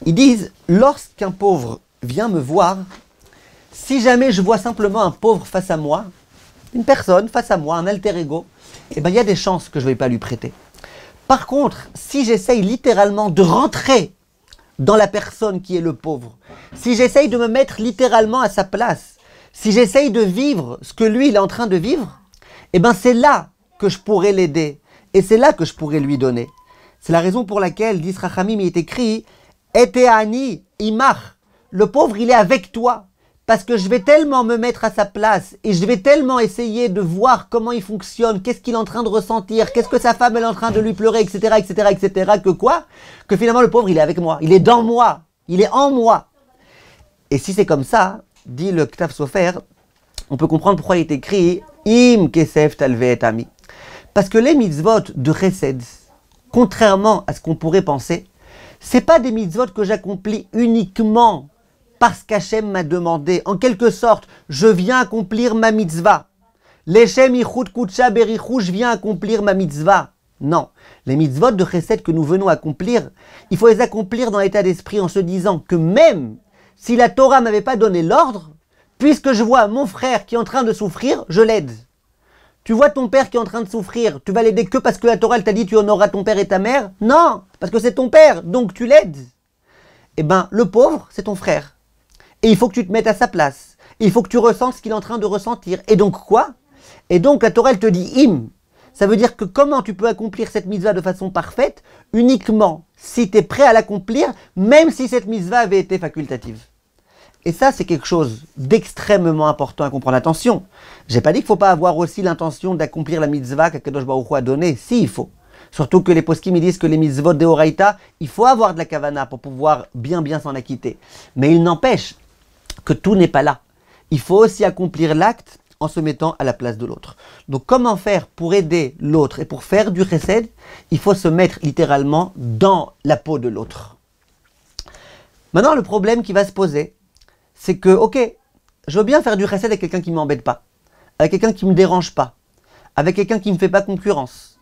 Ils disent, lorsqu'un pauvre vient me voir, si jamais je vois simplement un pauvre face à moi, une personne face à moi, un alter ego, eh ben, il y a des chances que je ne vais pas lui prêter. Par contre, si j'essaye littéralement de rentrer dans la personne qui est le pauvre, si j'essaye de me mettre littéralement à sa place, si j'essaye de vivre ce que lui il est en train de vivre, eh ben c'est là que je pourrais l'aider et c'est là que je pourrais lui donner. C'est la raison pour laquelle, dit Rachamim, il est écrit « Eteani imach » le pauvre il est avec toi. Parce que je vais tellement me mettre à sa place et je vais tellement essayer de voir comment il fonctionne, qu'est-ce qu'il est en train de ressentir, qu'est-ce que sa femme elle est en train de lui pleurer, etc., etc., etc., que quoi? Que finalement le pauvre il est avec moi, il est dans moi, il est en moi. Et si c'est comme ça, dit le Ktav Sofer, on peut comprendre pourquoi il est écrit Im kesef talve et ami. Parce que les mitzvot de chesed, contrairement à ce qu'on pourrait penser, c'est pas des mitzvot que j'accomplis uniquement parce qu'Hachem m'a demandé, en quelque sorte, je viens accomplir ma mitzvah. Leshem yichud kutsha berichou, je viens accomplir ma mitzvah. Non, les mitzvot de chesed que nous venons accomplir, il faut les accomplir dans l'état d'esprit en se disant que même si la Torah ne m'avait pas donné l'ordre, puisque je vois mon frère qui est en train de souffrir, je l'aide. Tu vois ton père qui est en train de souffrir, tu vas l'aider que parce que la Torah elle t'a dit tu honoreras ton père et ta mère? Non, parce que c'est ton père, donc tu l'aides. Eh bien, le pauvre, c'est ton frère. Et il faut que tu te mettes à sa place. Et il faut que tu ressentes ce qu'il est en train de ressentir. Et donc quoi? Et donc la Torah elle te dit im. Ça veut dire que comment tu peux accomplir cette mitzvah de façon parfaite? Uniquement si tu es prêt à l'accomplir, même si cette mitzvah avait été facultative. Et ça, c'est quelque chose d'extrêmement important à comprendre. Attention, j'ai pas dit qu'il ne faut pas avoir aussi l'intention d'accomplir la mitzvah qu'Akadosh Baruch Hu a donnée. Si, il faut. Surtout que les poskim disent que les mitzvot de Horaïta, il faut avoir de la kavana pour pouvoir bien s'en acquitter. Mais il n'empêche que tout n'est pas là. Il faut aussi accomplir l'acte en se mettant à la place de l'autre. Donc comment faire pour aider l'autre et pour faire du chesed? Il faut se mettre littéralement dans la peau de l'autre. Maintenant, le problème qui va se poser, c'est que, ok, je veux bien faire du chesed avec quelqu'un qui ne m'embête pas, avec quelqu'un qui ne me dérange pas, avec quelqu'un qui ne me fait pas concurrence.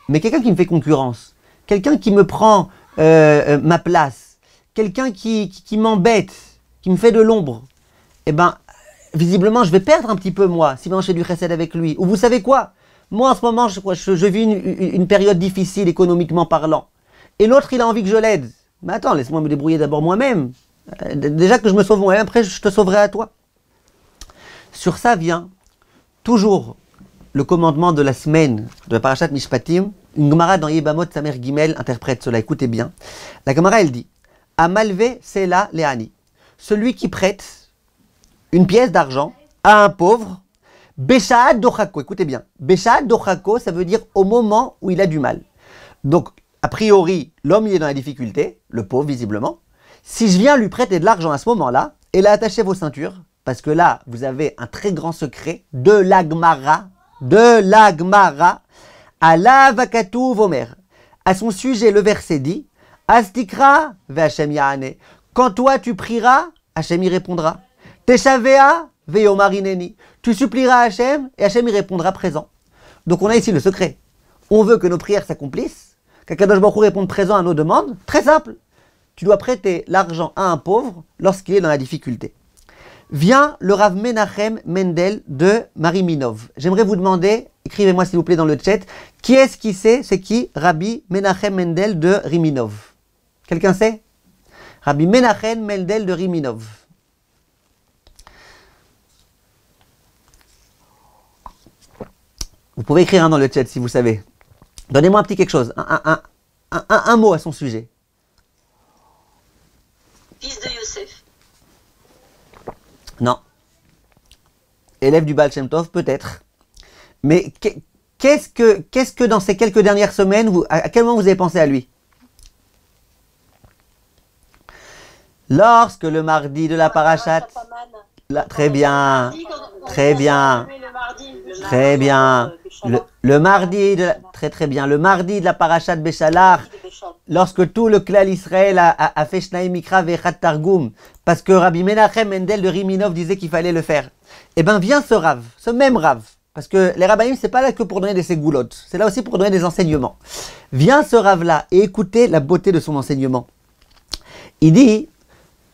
Mais quelqu'un qui me fait concurrence, quelqu'un qui me prend ma place, quelqu'un qui m'embête, qui me fait de l'ombre, eh bien, visiblement, je vais perdre un petit peu moi si maintenant je fais du chesed avec lui. Ou vous savez quoi? Moi, en ce moment, je vis une période difficile économiquement parlant. Et l'autre, il a envie que je l'aide. Mais attends, laisse-moi me débrouiller d'abord moi-même. Déjà que je me sauve moi-même, après je te sauverai à toi. Sur ça vient toujours le commandement de la semaine de la Parashat Mishpatim. Une Gemara dans Yebamot Samer Gimel interprète cela, écoutez bien. La Gemara, elle dit Amalve Sela Leani. Celui qui prête une pièce d'argent à un pauvre, Beshaad Dochako. Écoutez bien, Beshaad Dochako, ça veut dire au moment où il a du mal. Donc, a priori, l'homme il est dans la difficulté, le pauvre visiblement. Si je viens lui prêter de l'argent à ce moment-là, et là attachez vos ceintures, parce que là, vous avez un très grand secret de l'Agmara, à la Vakatu Vomer. À son sujet, le verset dit, Astikra ve'Hashem ya'ane. Quand toi tu prieras, Hachem y répondra. Teshavea ve'yomarineni. Tu supplieras à Hachem et Hachem y répondra présent. Donc on a ici le secret. On veut que nos prières s'accomplissent, qu'Akadosh Baruch Hu réponde présent à nos demandes. Très simple. Tu dois prêter l'argent à un pauvre lorsqu'il est dans la difficulté. Vient le Rav Menachem Mendel de Mariminov. J'aimerais vous demander, écrivez-moi s'il vous plaît dans le chat, qui est-ce qui sait, c'est qui Rabbi Menachem Mendel de Riminov? Quelqu'un sait? Rabbi Menachem Mendel de Riminov. Vous pouvez écrire dans le chat si vous savez. Donnez-moi un petit quelque chose, un mot à son sujet. Fils de Yosef. Non. Élève du Baal Shem Tov, peut-être. Mais qu'est-ce que dans ces quelques dernières semaines, à quel moment vous avez pensé à lui? Lorsque le mardi de la parashat... Très bien, très bien, très bien. Le mardi de la, très bien, le mardi de la parashat Béchalach, lorsque tout le clan Israël a fait Shnaim Mikra ve'Echad Targum, parce que Rabbi Menachem Mendel de Riminov disait qu'il fallait le faire. Eh bien, vient ce Rav, ce même Rav, parce que les Rabbanim, c'est pas là que pour donner des ségoulottes, c'est là aussi pour donner des enseignements. Vient ce Rav-là et écoutez la beauté de son enseignement. Il dit,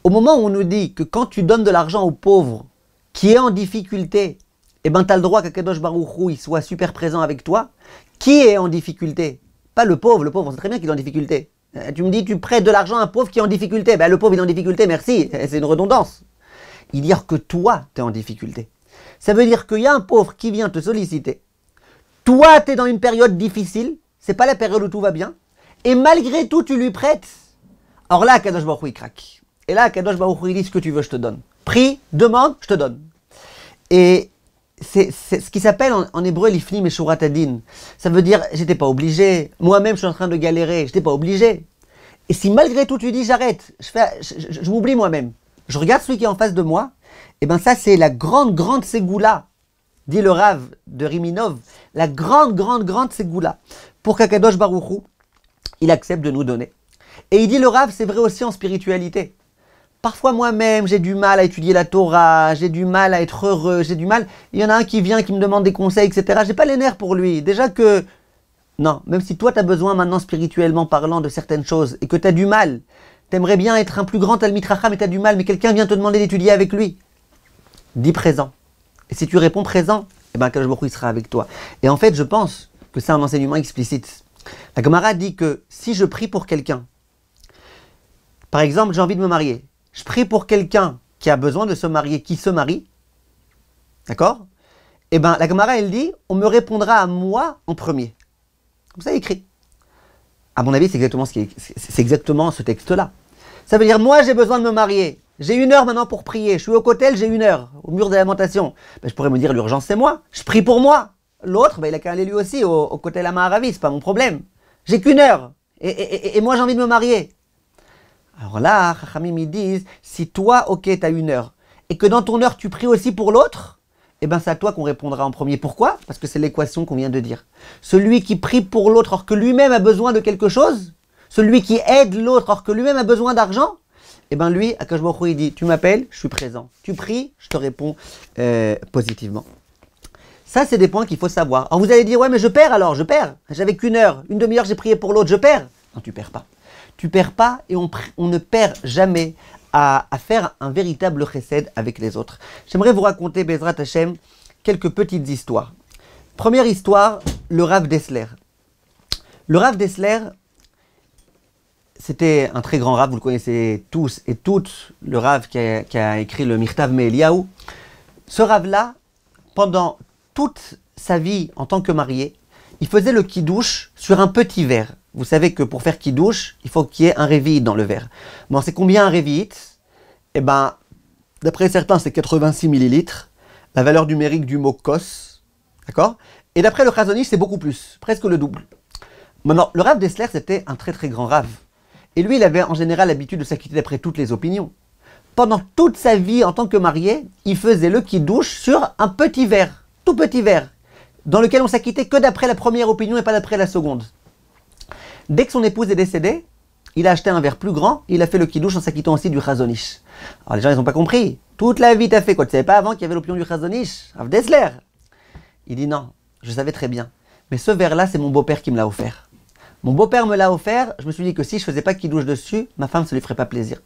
au moment où on nous dit que quand tu donnes de l'argent au pauvre qui est en difficulté, eh bien, tu as le droit qu'Akadosh Baruch Hu il soit super présent avec toi. Qui est en difficulté? Pas le pauvre on sait très bien qu'il est en difficulté. Tu me dis, tu prêtes de l'argent à un pauvre qui est en difficulté. Ben, le pauvre il est en difficulté, merci, c'est une redondance. Il dit que toi, tu es en difficulté. Ça veut dire qu'il y a un pauvre qui vient te solliciter. Toi, tu es dans une période difficile, c'est pas la période où tout va bien, et malgré tout, tu lui prêtes. Alors là, Akadosh Baruch Hu il craque. Et là, Akadosh Baruch Hu il dit ce que tu veux, je te donne. Prie, demande, je te donne. Et c'est ce qui s'appelle en hébreu l'ifnim et shuratadin. Ça veut dire, j'étais pas obligé. Moi-même, je suis en train de galérer. J'étais pas obligé. Et si malgré tout tu dis, j'arrête, je m'oublie moi-même. Je regarde celui qui est en face de moi. Et bien ça, c'est la grande ségoula, dit le Rav de Riminov. La grande ségoula. Pour qu'Akadosh Baruch Hu, il accepte de nous donner. Et il dit le Rav, c'est vrai aussi en spiritualité. Parfois moi-même, j'ai du mal à étudier la Torah, j'ai du mal à être heureux, j'ai du mal. Il y en a un qui vient, qui me demande des conseils, etc. J'ai pas les nerfs pour lui. Déjà que, non, même si toi tu as besoin maintenant spirituellement parlant de certaines choses et que tu as du mal, t'aimerais bien être un plus grand Talmid Chacham mais tu as du mal, mais quelqu'un vient te demander d'étudier avec lui. Dis présent. Et si tu réponds présent, eh ben Akadosh Baruch Hu sera avec toi. Et en fait, je pense que c'est un enseignement explicite. La Gemara dit que si je prie pour quelqu'un, par exemple, j'ai envie de me marier. Je prie pour quelqu'un qui a besoin de se marier, qui se marie. D'accord? Eh bien, la Gemara, elle dit, on me répondra à moi en premier. Comme ça, écrit. À mon avis, c'est exactement ce texte-là. Ça veut dire, moi, j'ai besoin de me marier. J'ai 1 heure maintenant pour prier. Je suis au kotel, j'ai 1 heure, au mur de lamentation. Ben, je pourrais me dire, l'urgence, c'est moi. Je prie pour moi. L'autre, ben, il a qu'à aller lui aussi au kotel à Maharavi, c'est pas mon problème. J'ai qu'1 heure. Et moi, j'ai envie de me marier. Alors là, Chachamim ils disent, si toi, ok, tu as 1 heure, et que dans ton heure, tu pries aussi pour l'autre, eh bien c'est à toi qu'on répondra en premier. Pourquoi? Parce que c'est l'équation qu'on vient de dire. Celui qui prie pour l'autre alors que lui-même a besoin de quelque chose, celui qui aide l'autre alors que lui-même a besoin d'argent, eh bien lui, Akadosh Baruch Hu, il dit, tu m'appelles, je suis présent. Tu pries, je te réponds positivement. Ça, c'est des points qu'il faut savoir. Alors vous allez dire, ouais, mais je perds alors, je perds. J'avais qu'1 heure, 1 demi-heure, j'ai prié pour l'autre, je perds. Non, tu perds pas. Tu perds pas et on ne perd jamais à faire un véritable chesed avec les autres. J'aimerais vous raconter, Bezrat Hashem, quelques petites histoires. Première histoire, le Rav Dessler. Le Rav Dessler, c'était un très grand Rav, vous le connaissez tous et toutes, le Rav qui a écrit le Mirtav Me'Eliyahu. Ce Rav-là, pendant toute sa vie en tant que marié, il faisait le kidouche sur un petit verre. Vous savez que pour faire kidouche, il faut qu'il y ait un révit dans le verre. Bon, c'est combien un révit? Eh bien, d'après certains, c'est 86 millilitres. La valeur numérique du mot kos. D'accord? Et d'après le Chazon Ish, c'est beaucoup plus, presque le double. Maintenant, le Rav Dessler, c'était un très très grand Rav. Et lui, il avait en général l'habitude de s'acquitter d'après toutes les opinions. Pendant toute sa vie en tant que marié, il faisait le kidouche sur un petit verre, tout petit verre, dans lequel on s'acquittait que d'après la première opinion et pas d'après la seconde. Dès que son épouse est décédée, il a acheté un verre plus grand, et il a fait le kidouche en s'acquittant aussi du Chazon Ish. Alors les gens, ils n'ont pas compris. Toute la vie, t'as fait quoi? Tu savais pas avant qu'il y avait l'opinion du Chazon Ish? Rav Dessler. Il dit non, je savais très bien. Mais ce verre-là, c'est mon beau-père qui me l'a offert. Mon beau-père me l'a offert, je me suis dit que si je faisais pas kidouche dessus, ma femme, ça lui ferait pas plaisir.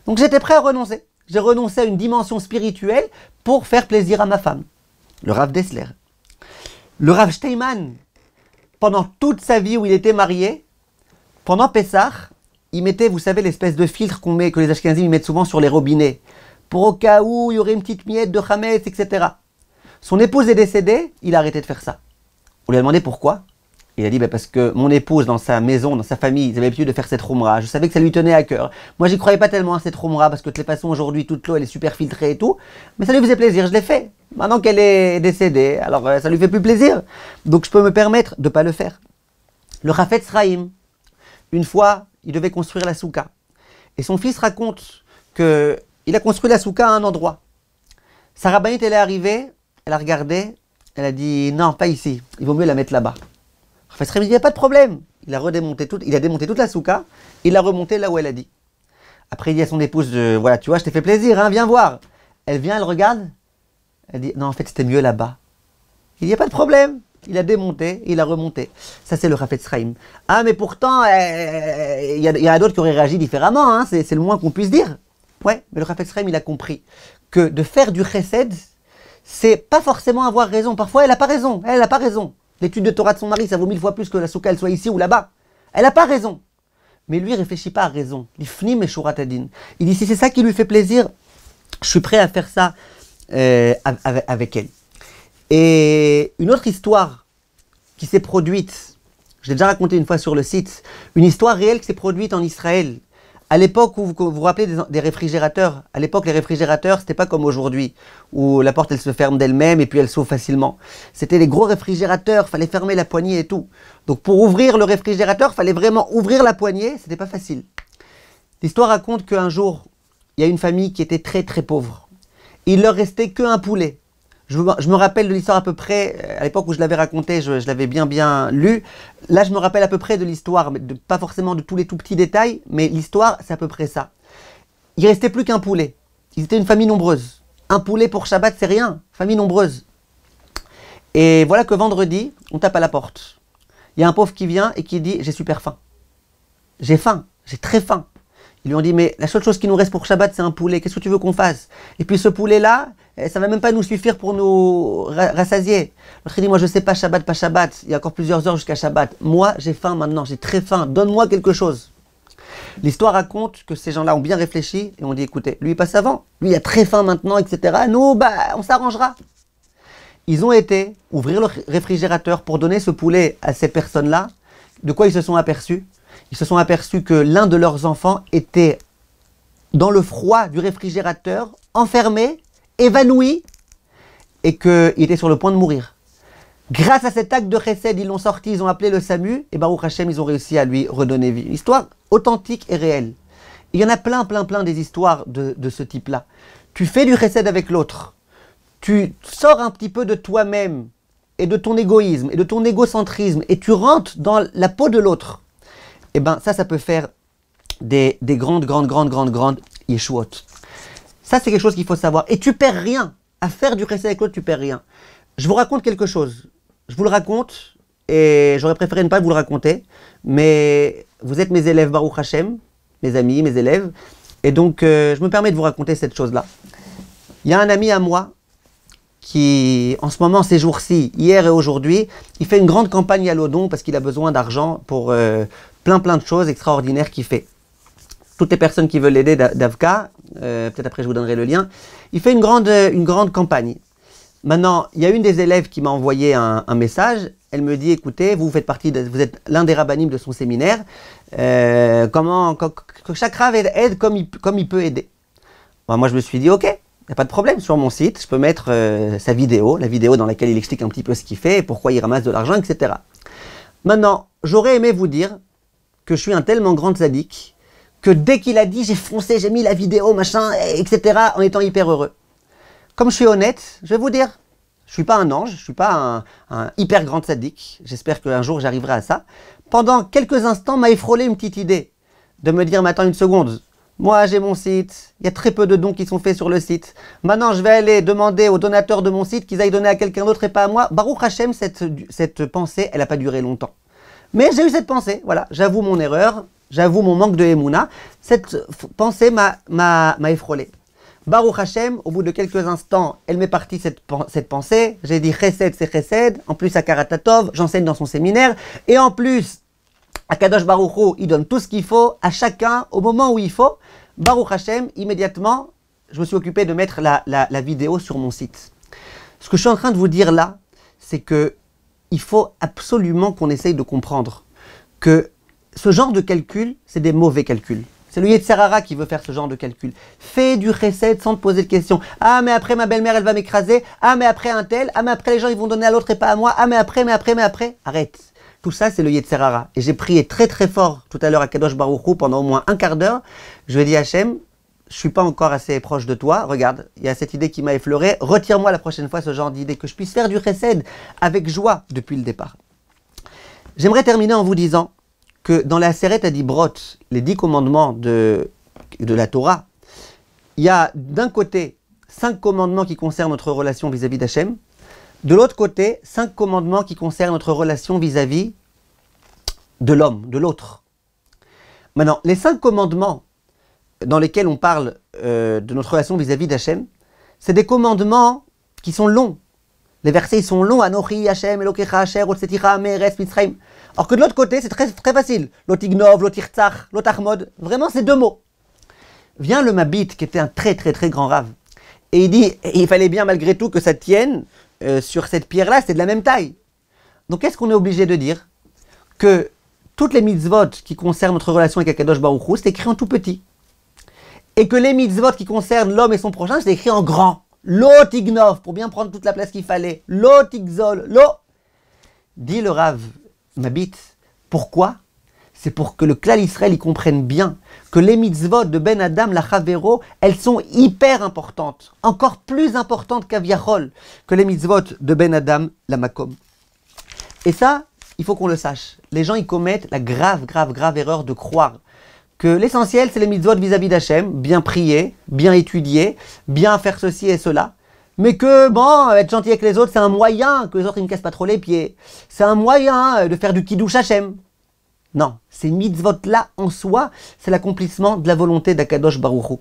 Donc j'étais prêt à renoncer. J'ai renoncé à une dimension spirituelle pour faire plaisir à ma femme. Le Rav Dessler. Le Rav Steinman, pendant toute sa vie où il était marié, pendant Pessah, il mettait, vous savez, l'espèce de filtre que les Ashkenazim mettent souvent sur les robinets, pour au cas où il y aurait une petite miette de chametz, etc. Son épouse est décédée, il a arrêté de faire ça. On lui a demandé pourquoi. Il a dit, parce que mon épouse, dans sa maison, dans sa famille, ils avaient l'habitude de faire cette roumra. Je savais que ça lui tenait à cœur. Moi, j'y croyais pas tellement à cette roumra, parce que de toute façon, aujourd'hui, toute l'eau, elle est super filtrée et tout. Mais ça lui faisait plaisir, je l'ai fait. Maintenant qu'elle est décédée, alors ça lui fait plus plaisir. Donc, je peux me permettre de pas le faire. Le Chafetz Chaim, une fois, il devait construire la souka. Et son fils raconte qu'il a construit la souka à un endroit. Sa rabbinite, elle est arrivée, elle a regardé, elle a dit, non, pas ici, il vaut mieux la mettre là-bas. Chafetz Chaim dit, il n'y a pas de problème. Il a démonté toute la souka, il l'a remontée là où elle a dit. Après, il dit à son épouse, voilà, tu vois, je t'ai fait plaisir, hein, viens voir. Elle vient, elle regarde, elle dit, non, en fait, c'était mieux là-bas. Il dit, il n'y a pas de problème. Il a démonté, il a remonté. Ça, c'est le Chafetz Chaim. Ah, mais pourtant, il y a d'autres qui auraient réagi différemment, hein, c'est le moins qu'on puisse dire. Ouais, mais le Chafetz Chaim, il a compris que de faire du chesed, c'est pas forcément avoir raison. Parfois, elle n'a pas raison. Elle n'a pas raison. L'étude de Torah de son mari, ça vaut 1000 fois plus que la souka, elle soit ici ou là-bas. Elle n'a pas raison. Mais lui, il ne réfléchit pas à raison. L'ifnim et shurat hadin. Il dit, si c'est ça qui lui fait plaisir, je suis prêt à faire ça avec elle. Et une autre histoire qui s'est produite, je l'ai déjà raconté une fois sur le site, une histoire réelle qui s'est produite en Israël. À l'époque où vous vous rappelez des réfrigérateurs, à l'époque les réfrigérateurs, c'était pas comme aujourd'hui, où la porte elle se ferme d'elle-même et puis elle s'ouvre facilement. C'était les gros réfrigérateurs, fallait fermer la poignée et tout. Donc pour ouvrir le réfrigérateur, fallait vraiment ouvrir la poignée, c'était pas facile. L'histoire raconte qu'un jour, il y a une famille qui était très très pauvre. Il leur restait qu'un poulet. Je me rappelle de l'histoire à peu près, à l'époque où je l'avais raconté, je l'avais bien lu. Là, je me rappelle à peu près de l'histoire, pas forcément de tous les tout petits détails, mais l'histoire, c'est à peu près ça. Il restait plus qu'un poulet. Ils étaient une famille nombreuse. Un poulet pour Shabbat, c'est rien. Famille nombreuse. Et voilà que vendredi, on tape à la porte. Il y a un pauvre qui vient et qui dit « J'ai super faim. J'ai faim, j'ai très faim. » Ils lui ont dit, mais la seule chose qui nous reste pour Shabbat, c'est un poulet. Qu'est-ce que tu veux qu'on fasse? Et puis ce poulet-là, ça va même pas nous suffire pour nous rassasier. L'autre dit, moi je sais pas Shabbat, pas Shabbat. Il y a encore plusieurs heures jusqu'à Shabbat. Moi, j'ai faim maintenant, j'ai très faim. Donne-moi quelque chose. L'histoire raconte que ces gens-là ont bien réfléchi et ont dit, écoutez, lui il passe avant. Lui il a très faim maintenant, etc. Nous, on s'arrangera. Ils ont été ouvrir le réfrigérateur pour donner ce poulet à ces personnes-là. De quoi ils se sont aperçus? Ils se sont aperçus que l'un de leurs enfants était dans le froid du réfrigérateur, enfermé, évanoui, et qu'il était sur le point de mourir. Grâce à cet acte de chesed, ils l'ont sorti, ils ont appelé le SAMU, et Baruch Hashem, ils ont réussi à lui redonner vie. Une histoire authentique et réelle. Il y en a plein des histoires de ce type-là. Tu fais du chesed avec l'autre, tu sors un petit peu de toi-même, et de ton égoïsme, et de ton égocentrisme, et tu rentres dans la peau de l'autre. Eh bien, ça peut faire des grandes yeshuot. Ça, c'est quelque chose qu'il faut savoir. Et tu perds rien. À faire du chesed avec l'autre, tu perds rien. Je vous raconte quelque chose. Je vous le raconte, et j'aurais préféré ne pas vous le raconter, mais vous êtes mes élèves Baruch Hashem, mes amis, mes élèves, et donc je me permets de vous raconter cette chose-là. Il y a un ami à moi, qui, en ce moment, ces jours-ci, hier et aujourd'hui, il fait une grande campagne à l'Odon parce qu'il a besoin d'argent pour plein de choses extraordinaires qu'il fait. Toutes les personnes qui veulent l'aider d'Avka, peut-être après je vous donnerai le lien, il fait une grande campagne. Maintenant, il y a une des élèves qui m'a envoyé un message. Elle me dit, écoutez, vous faites partie, vous êtes l'un des rabbinim de son séminaire. Que chaque rav aide comme il peut aider. Moi, je me suis dit, ok, il n'y a pas de problème. Sur mon site, je peux mettre sa vidéo, la vidéo dans laquelle il explique un petit peu ce qu'il fait, pourquoi il ramasse de l'argent, etc. Maintenant, j'aurais aimé vous dire que je suis un tellement grand tzaddik que dès qu'il a dit, j'ai foncé, j'ai mis la vidéo, machin, etc., en étant hyper heureux. Comme je suis honnête, je vais vous dire, je ne suis pas un ange, je ne suis pas un hyper grand tzaddik. J'espère qu'un jour j'arriverai à ça. Pendant quelques instants, m'a effleuré une petite idée de me dire, mais attends une seconde, moi j'ai mon site, il y a très peu de dons qui sont faits sur le site. Maintenant, je vais aller demander aux donateurs de mon site qu'ils aillent donner à quelqu'un d'autre et pas à moi. Baruch Hashem, cette pensée, elle n'a pas duré longtemps. Mais j'ai eu cette pensée, voilà, j'avoue mon erreur, j'avoue mon manque de Emouna. Cette pensée m'a effleuré. Baruch Hashem, au bout de quelques instants, elle m'est partie cette pensée. J'ai dit Chesed, c'est Chesed. En plus, à Karatatov, j'enseigne dans son séminaire. Et en plus, à Kadosh Baruch Hu, il donne tout ce qu'il faut à chacun au moment où il faut. Baruch Hashem, immédiatement, je me suis occupé de mettre la vidéo sur mon site. Ce que je suis en train de vous dire là, c'est que il faut absolument qu'on essaye de comprendre que ce genre de calcul, c'est des mauvais calculs. C'est le Yetzer Hara qui veut faire ce genre de calcul. Fais du chesed sans te poser de questions. Ah, mais après ma belle-mère, elle va m'écraser. Ah, mais après un tel. Ah, mais après les gens, ils vont donner à l'autre et pas à moi. Ah, mais après. Arrête. Tout ça, c'est le Yetzer Hara. Et j'ai prié très fort tout à l'heure à Kadosh Baruch Hu pendant au moins un quart d'heure. Je lui ai dit, Hachem, je suis pas encore assez proche de toi. Regarde, il y a cette idée qui m'a effleuré. Retire-moi la prochaine fois ce genre d'idée, que je puisse faire du chesed avec joie depuis le départ. J'aimerais terminer en vous disant que dans la Seret Adibrot, les 10 commandements de la Torah, il y a d'un côté 5 commandements qui concernent notre relation vis-à-vis d'Hachem, de l'autre côté 5 commandements qui concernent notre relation vis-à-vis de l'homme, de l'autre. Maintenant, les 5 commandements dans lesquels on parle de notre relation vis-à-vis d'Hachem, c'est des commandements qui sont longs. Les versets ils sont longs. Anochi Hashem Elokecha Asher Hotzeticha Me'eretz Mitzrayim. Alors que de l'autre côté, c'est très facile. Lotignov, lotirtzach, lotachmod. Vraiment, c'est 2 mots. Vient le Mabit, qui était un très grand rave. Et il dit, il fallait bien malgré tout que ça tienne sur cette pierre-là, c'est de la même taille. Donc qu'est-ce qu'on est obligé de dire? Que toutes les mitzvot qui concernent notre relation avec Akadosh Baruch Hu, c'est écrit en tout petit. Et que les mitzvot qui concernent l'homme et son prochain, c'est écrit en grand. Lotignov, pour bien prendre toute la place qu'il fallait. Lotigzol, lo. Dit le Rav Mabit, pourquoi? C'est pour que le Klal Israël y comprenne bien que les mitzvot de Ben Adam, la Chavero, elles sont hyper importantes. Encore plus importantes qu'Aviachol, que les mitzvot de Ben Adam, la Makom. Et ça, il faut qu'on le sache. Les gens, ils commettent la grave erreur de croire que l'essentiel, c'est les mitzvot vis-à-vis d'Hachem, bien prier, bien étudier, bien faire ceci et cela. Mais que, bon, être gentil avec les autres, c'est un moyen, que les autres, ils ne me cassent pas trop les pieds. C'est un moyen de faire du kiddush Hachem. Non, ces mitzvot-là, en soi, c'est l'accomplissement de la volonté d'Akadosh Baruch Hu.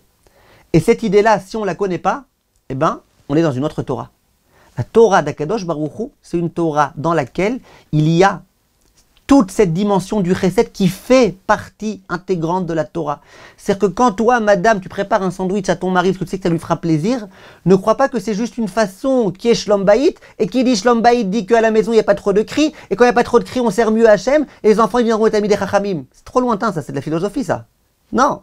Et cette idée-là, si on ne la connaît pas, eh ben, on est dans une autre Torah. La Torah d'Akadosh Baruch Hu, c'est une Torah dans laquelle il y a toute cette dimension du chesed qui fait partie intégrante de la Torah. C'est-à-dire que quand toi, madame, tu prépares un sandwich à ton mari parce que tu sais que ça lui fera plaisir, ne crois pas que c'est juste une façon qui est shlom bayit, et qui dit shlom bayit dit qu'à la maison il n'y a pas trop de cris, et quand il n'y a pas trop de cris on sert mieux à Hachem, et les enfants ils viendront être amis des chachamim. C'est trop lointain ça, c'est de la philosophie ça. Non,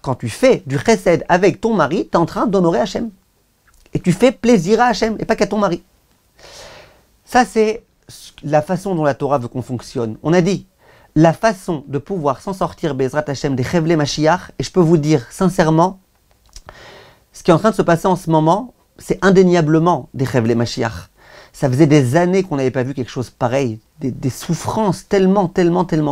quand tu fais du chesed avec ton mari, tu es en train d'honorer Hachem. Et tu fais plaisir à Hachem, et pas qu'à ton mari. Ça c'est la façon dont la Torah veut qu'on fonctionne. On a dit, la façon de pouvoir s'en sortir, Bezrat Hashem, des Chevlei Mashiach, et je peux vous dire sincèrement, ce qui est en train de se passer en ce moment, c'est indéniablement des Chevlei Mashiach. Ça faisait des années qu'on n'avait pas vu quelque chose pareil, des souffrances tellement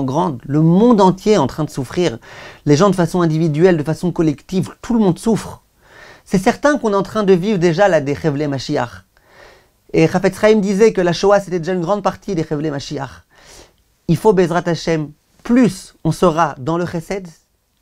grandes. Le monde entier est en train de souffrir. Les gens de façon individuelle, de façon collective, tout le monde souffre. C'est certain qu'on est en train de vivre déjà là des Chevlei Mashiach. Et Chafetz Chaim disait que la Shoah, c'était déjà une grande partie des Chevlei Mashiach. Il faut, Bezrat Hashem, plus on sera dans le Chesed,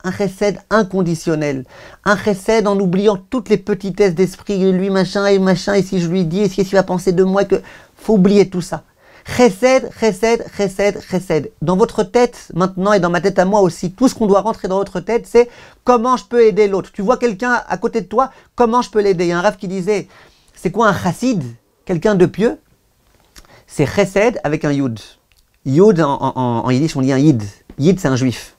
un chesed inconditionnel, un chesed en oubliant toutes les petitesses d'esprit, lui machin, et si je lui dis, et si il va penser de moi, que faut oublier tout ça. Chesed, chesed, chesed, chesed. Dans votre tête, maintenant, et dans ma tête à moi aussi, tout ce qu'on doit rentrer dans votre tête, c'est comment je peux aider l'autre. Tu vois quelqu'un à côté de toi, comment je peux l'aider. Il y a un rave qui disait, c'est quoi un chassid, quelqu'un de pieux? C'est chesed avec un yud. Yud, en yiddish, on dit un yid. Yid, c'est un juif.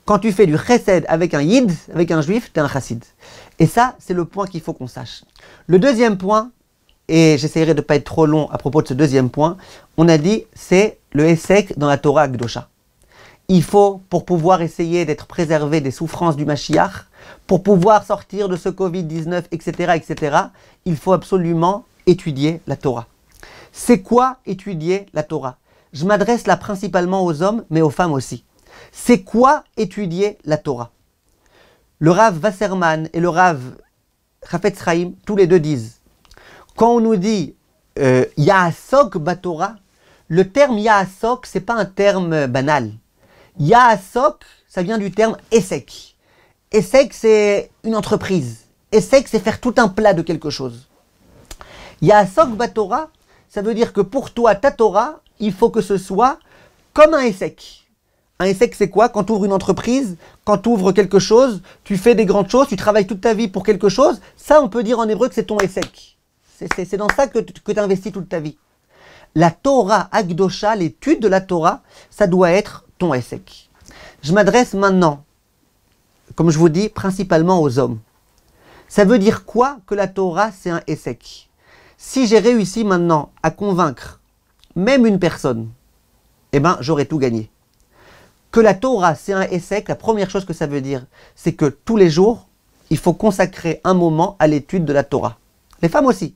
Quand tu fais du chesed avec un yid, avec un juif, tu es un chassid. Et ça, c'est le point qu'il faut qu'on sache. Le deuxième point, et j'essaierai de ne pas être trop long à propos de ce deuxième point, on a dit, c'est le Hesek dans la Torah Akdosha. Il faut, pour pouvoir essayer d'être préservé des souffrances du Mashiach, pour pouvoir sortir de ce Covid-19, etc., il faut absolument étudier la Torah. C'est quoi étudier la Torah? Je m'adresse là principalement aux hommes, mais aux femmes aussi. C'est quoi étudier la Torah? Le Rav Wasserman et le Rav Chafetz Chaim, tous les deux disent, quand on nous dit Ya'asok Batorah, le terme Ya'asok, ce n'est pas un terme banal. Ya'asok, ça vient du terme Esek. Esek, c'est une entreprise. Esek, c'est faire tout un plat de quelque chose. Ya'asok Batorah, ça veut dire que pour toi, ta Torah, il faut que ce soit comme un Esek. Un Esek, c'est quoi? Quand tu ouvres une entreprise, quand tu ouvres quelque chose, tu fais des grandes choses, tu travailles toute ta vie pour quelque chose, ça, on peut dire en hébreu que c'est ton Esek. C'est dans ça que tu investis toute ta vie. La Torah Akdosha, l'étude de la Torah, ça doit être ton Esek. Je m'adresse maintenant, comme je vous dis, principalement aux hommes. Ça veut dire quoi que la Torah, c'est un Esek? Si j'ai réussi maintenant à convaincre même une personne, eh ben, j'aurais tout gagné. Que la Torah, c'est un Esek, la première chose que ça veut dire, c'est que tous les jours, il faut consacrer un moment à l'étude de la Torah. Les femmes aussi.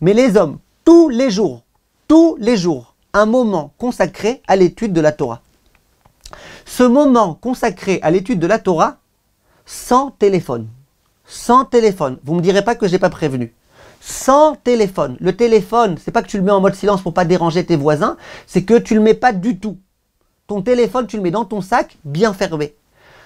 Mais les hommes, tous les jours, un moment consacré à l'étude de la Torah. Ce moment consacré à l'étude de la Torah, sans téléphone. Sans téléphone. Vous ne me direz pas que je n'ai pas prévenu. Sans téléphone. Le téléphone, c'est pas que tu le mets en mode silence pour pas déranger tes voisins, c'est que tu le mets pas du tout. Ton téléphone, tu le mets dans ton sac, bien fermé.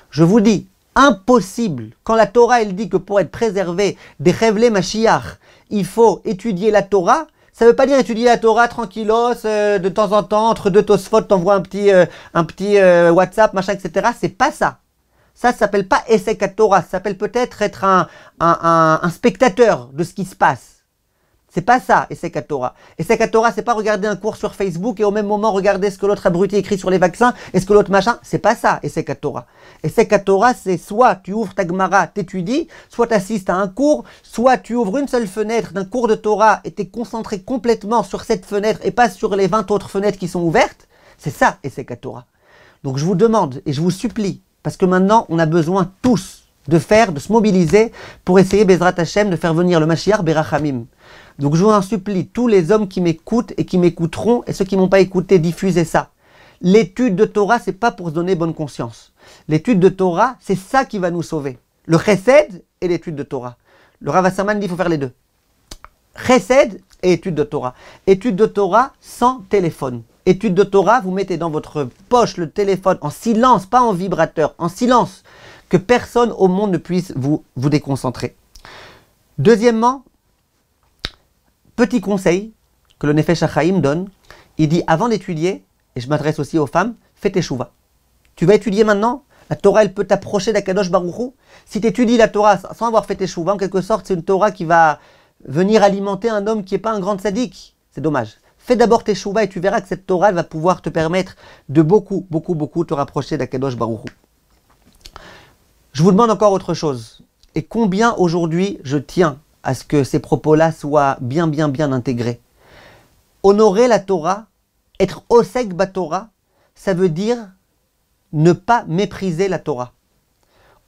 Je vous dis, impossible. Quand la Torah, elle dit que pour être préservé des Chevlei Mashiach, il faut étudier la Torah, ça ne veut pas dire étudier la Torah tranquillos, de temps en temps, entre deux Tosfot, t'envoies un petit WhatsApp, machin, etc. C'est pas ça. Ça ne s'appelle pas Esek à Torah, ça s'appelle peut-être être un spectateur de ce qui se passe. C'est pas ça, Esek à Torah. Esek à Torah, c'est pas regarder un cours sur Facebook et au même moment regarder ce que l'autre abruti écrit sur les vaccins et ce que l'autre machin. C'est pas ça, Esek à Torah. Esek à Torah, c'est soit tu ouvres ta Gemara, t'étudies, soit tu assistes à un cours, soit tu ouvres une seule fenêtre d'un cours de Torah et tu es concentré complètement sur cette fenêtre et pas sur les 20 autres fenêtres qui sont ouvertes. C'est ça, Esek à Torah. Donc je vous demande et je vous supplie, parce que maintenant on a besoin tous de se mobiliser pour essayer, Bezrat Hashem, de faire venir le Mashiach Berachamim. Donc je vous en supplie, tous les hommes qui m'écoutent et qui m'écouteront, et ceux qui ne m'ont pas écouté, diffusez ça. L'étude de Torah, c'est pas pour se donner bonne conscience. L'étude de Torah, c'est ça qui va nous sauver. Le chesed et l'étude de Torah. Le Rav Wasserman dit qu'il faut faire les deux. Chesed et étude de Torah. Étude de Torah sans téléphone. Étude de Torah, vous mettez dans votre poche le téléphone en silence, pas en vibrateur, en silence, que personne au monde ne puisse vous déconcentrer. Deuxièmement, petit conseil que le Nefesh HaChaim donne, il dit avant d'étudier, et je m'adresse aussi aux femmes, fais tes chouvas. Tu vas étudier maintenant, la Torah elle peut t'approcher d'Akadosh Baruch Hu. Si tu étudies la Torah sans avoir fait tes chouvas, en quelque sorte c'est une Torah qui va venir alimenter un homme qui n'est pas un grand tzaddik. C'est dommage. Fais d'abord tes chouvas et tu verras que cette Torah elle va pouvoir te permettre de beaucoup te rapprocher d'Akadosh Baruch Hu. Je vous demande encore autre chose. Et combien aujourd'hui je tiens à ce que ces propos-là soient bien intégrés. Honorer la Torah, être osek batorah, ça veut dire ne pas mépriser la Torah.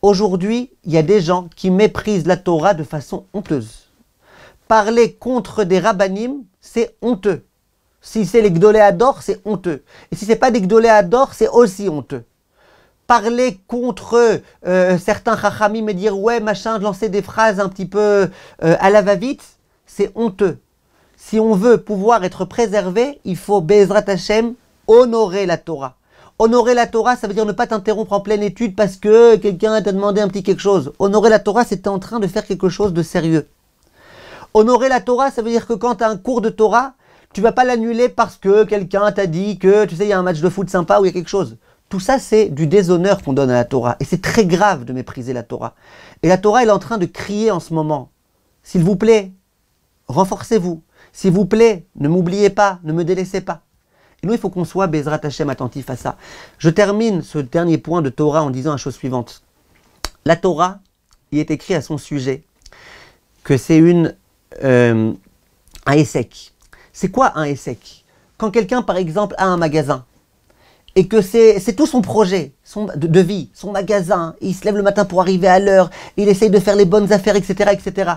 Aujourd'hui, il y a des gens qui méprisent la Torah de façon honteuse. Parler contre des rabbanim, c'est honteux. Si c'est les Gdolé Hador, c'est honteux. Et si ce n'est pas des Gdolé Hador, c'est aussi honteux. Parler contre certains chachamim et dire ouais machin, lancer des phrases un petit peu à la va-vite, c'est honteux. Si on veut pouvoir être préservé, il faut Bezrat Hashem honorer la Torah. Honorer la Torah, ça veut dire ne pas t'interrompre en pleine étude parce que quelqu'un t'a demandé un petit quelque chose. Honorer la Torah, c'est que tu es en train de faire quelque chose de sérieux. Honorer la Torah, ça veut dire que quand tu as un cours de Torah, tu vas pas l'annuler parce que quelqu'un t'a dit que, tu sais, il y a un match de foot sympa ou il y a quelque chose. Tout ça, c'est du déshonneur qu'on donne à la Torah. Et c'est très grave de mépriser la Torah. Et la Torah, elle est en train de crier en ce moment. S'il vous plaît, renforcez-vous. S'il vous plaît, ne m'oubliez pas, ne me délaissez pas. Et nous, il faut qu'on soit Bezrat Hashem attentif à ça. Je termine ce dernier point de Torah en disant la chose suivante. La Torah, il est écrit à son sujet que c'est un essek. C'est quoi un essek? Quand quelqu'un, par exemple, a un magasin et que c'est tout son projet de vie, son magasin, il se lève le matin pour arriver à l'heure, il essaye de faire les bonnes affaires, etc., etc.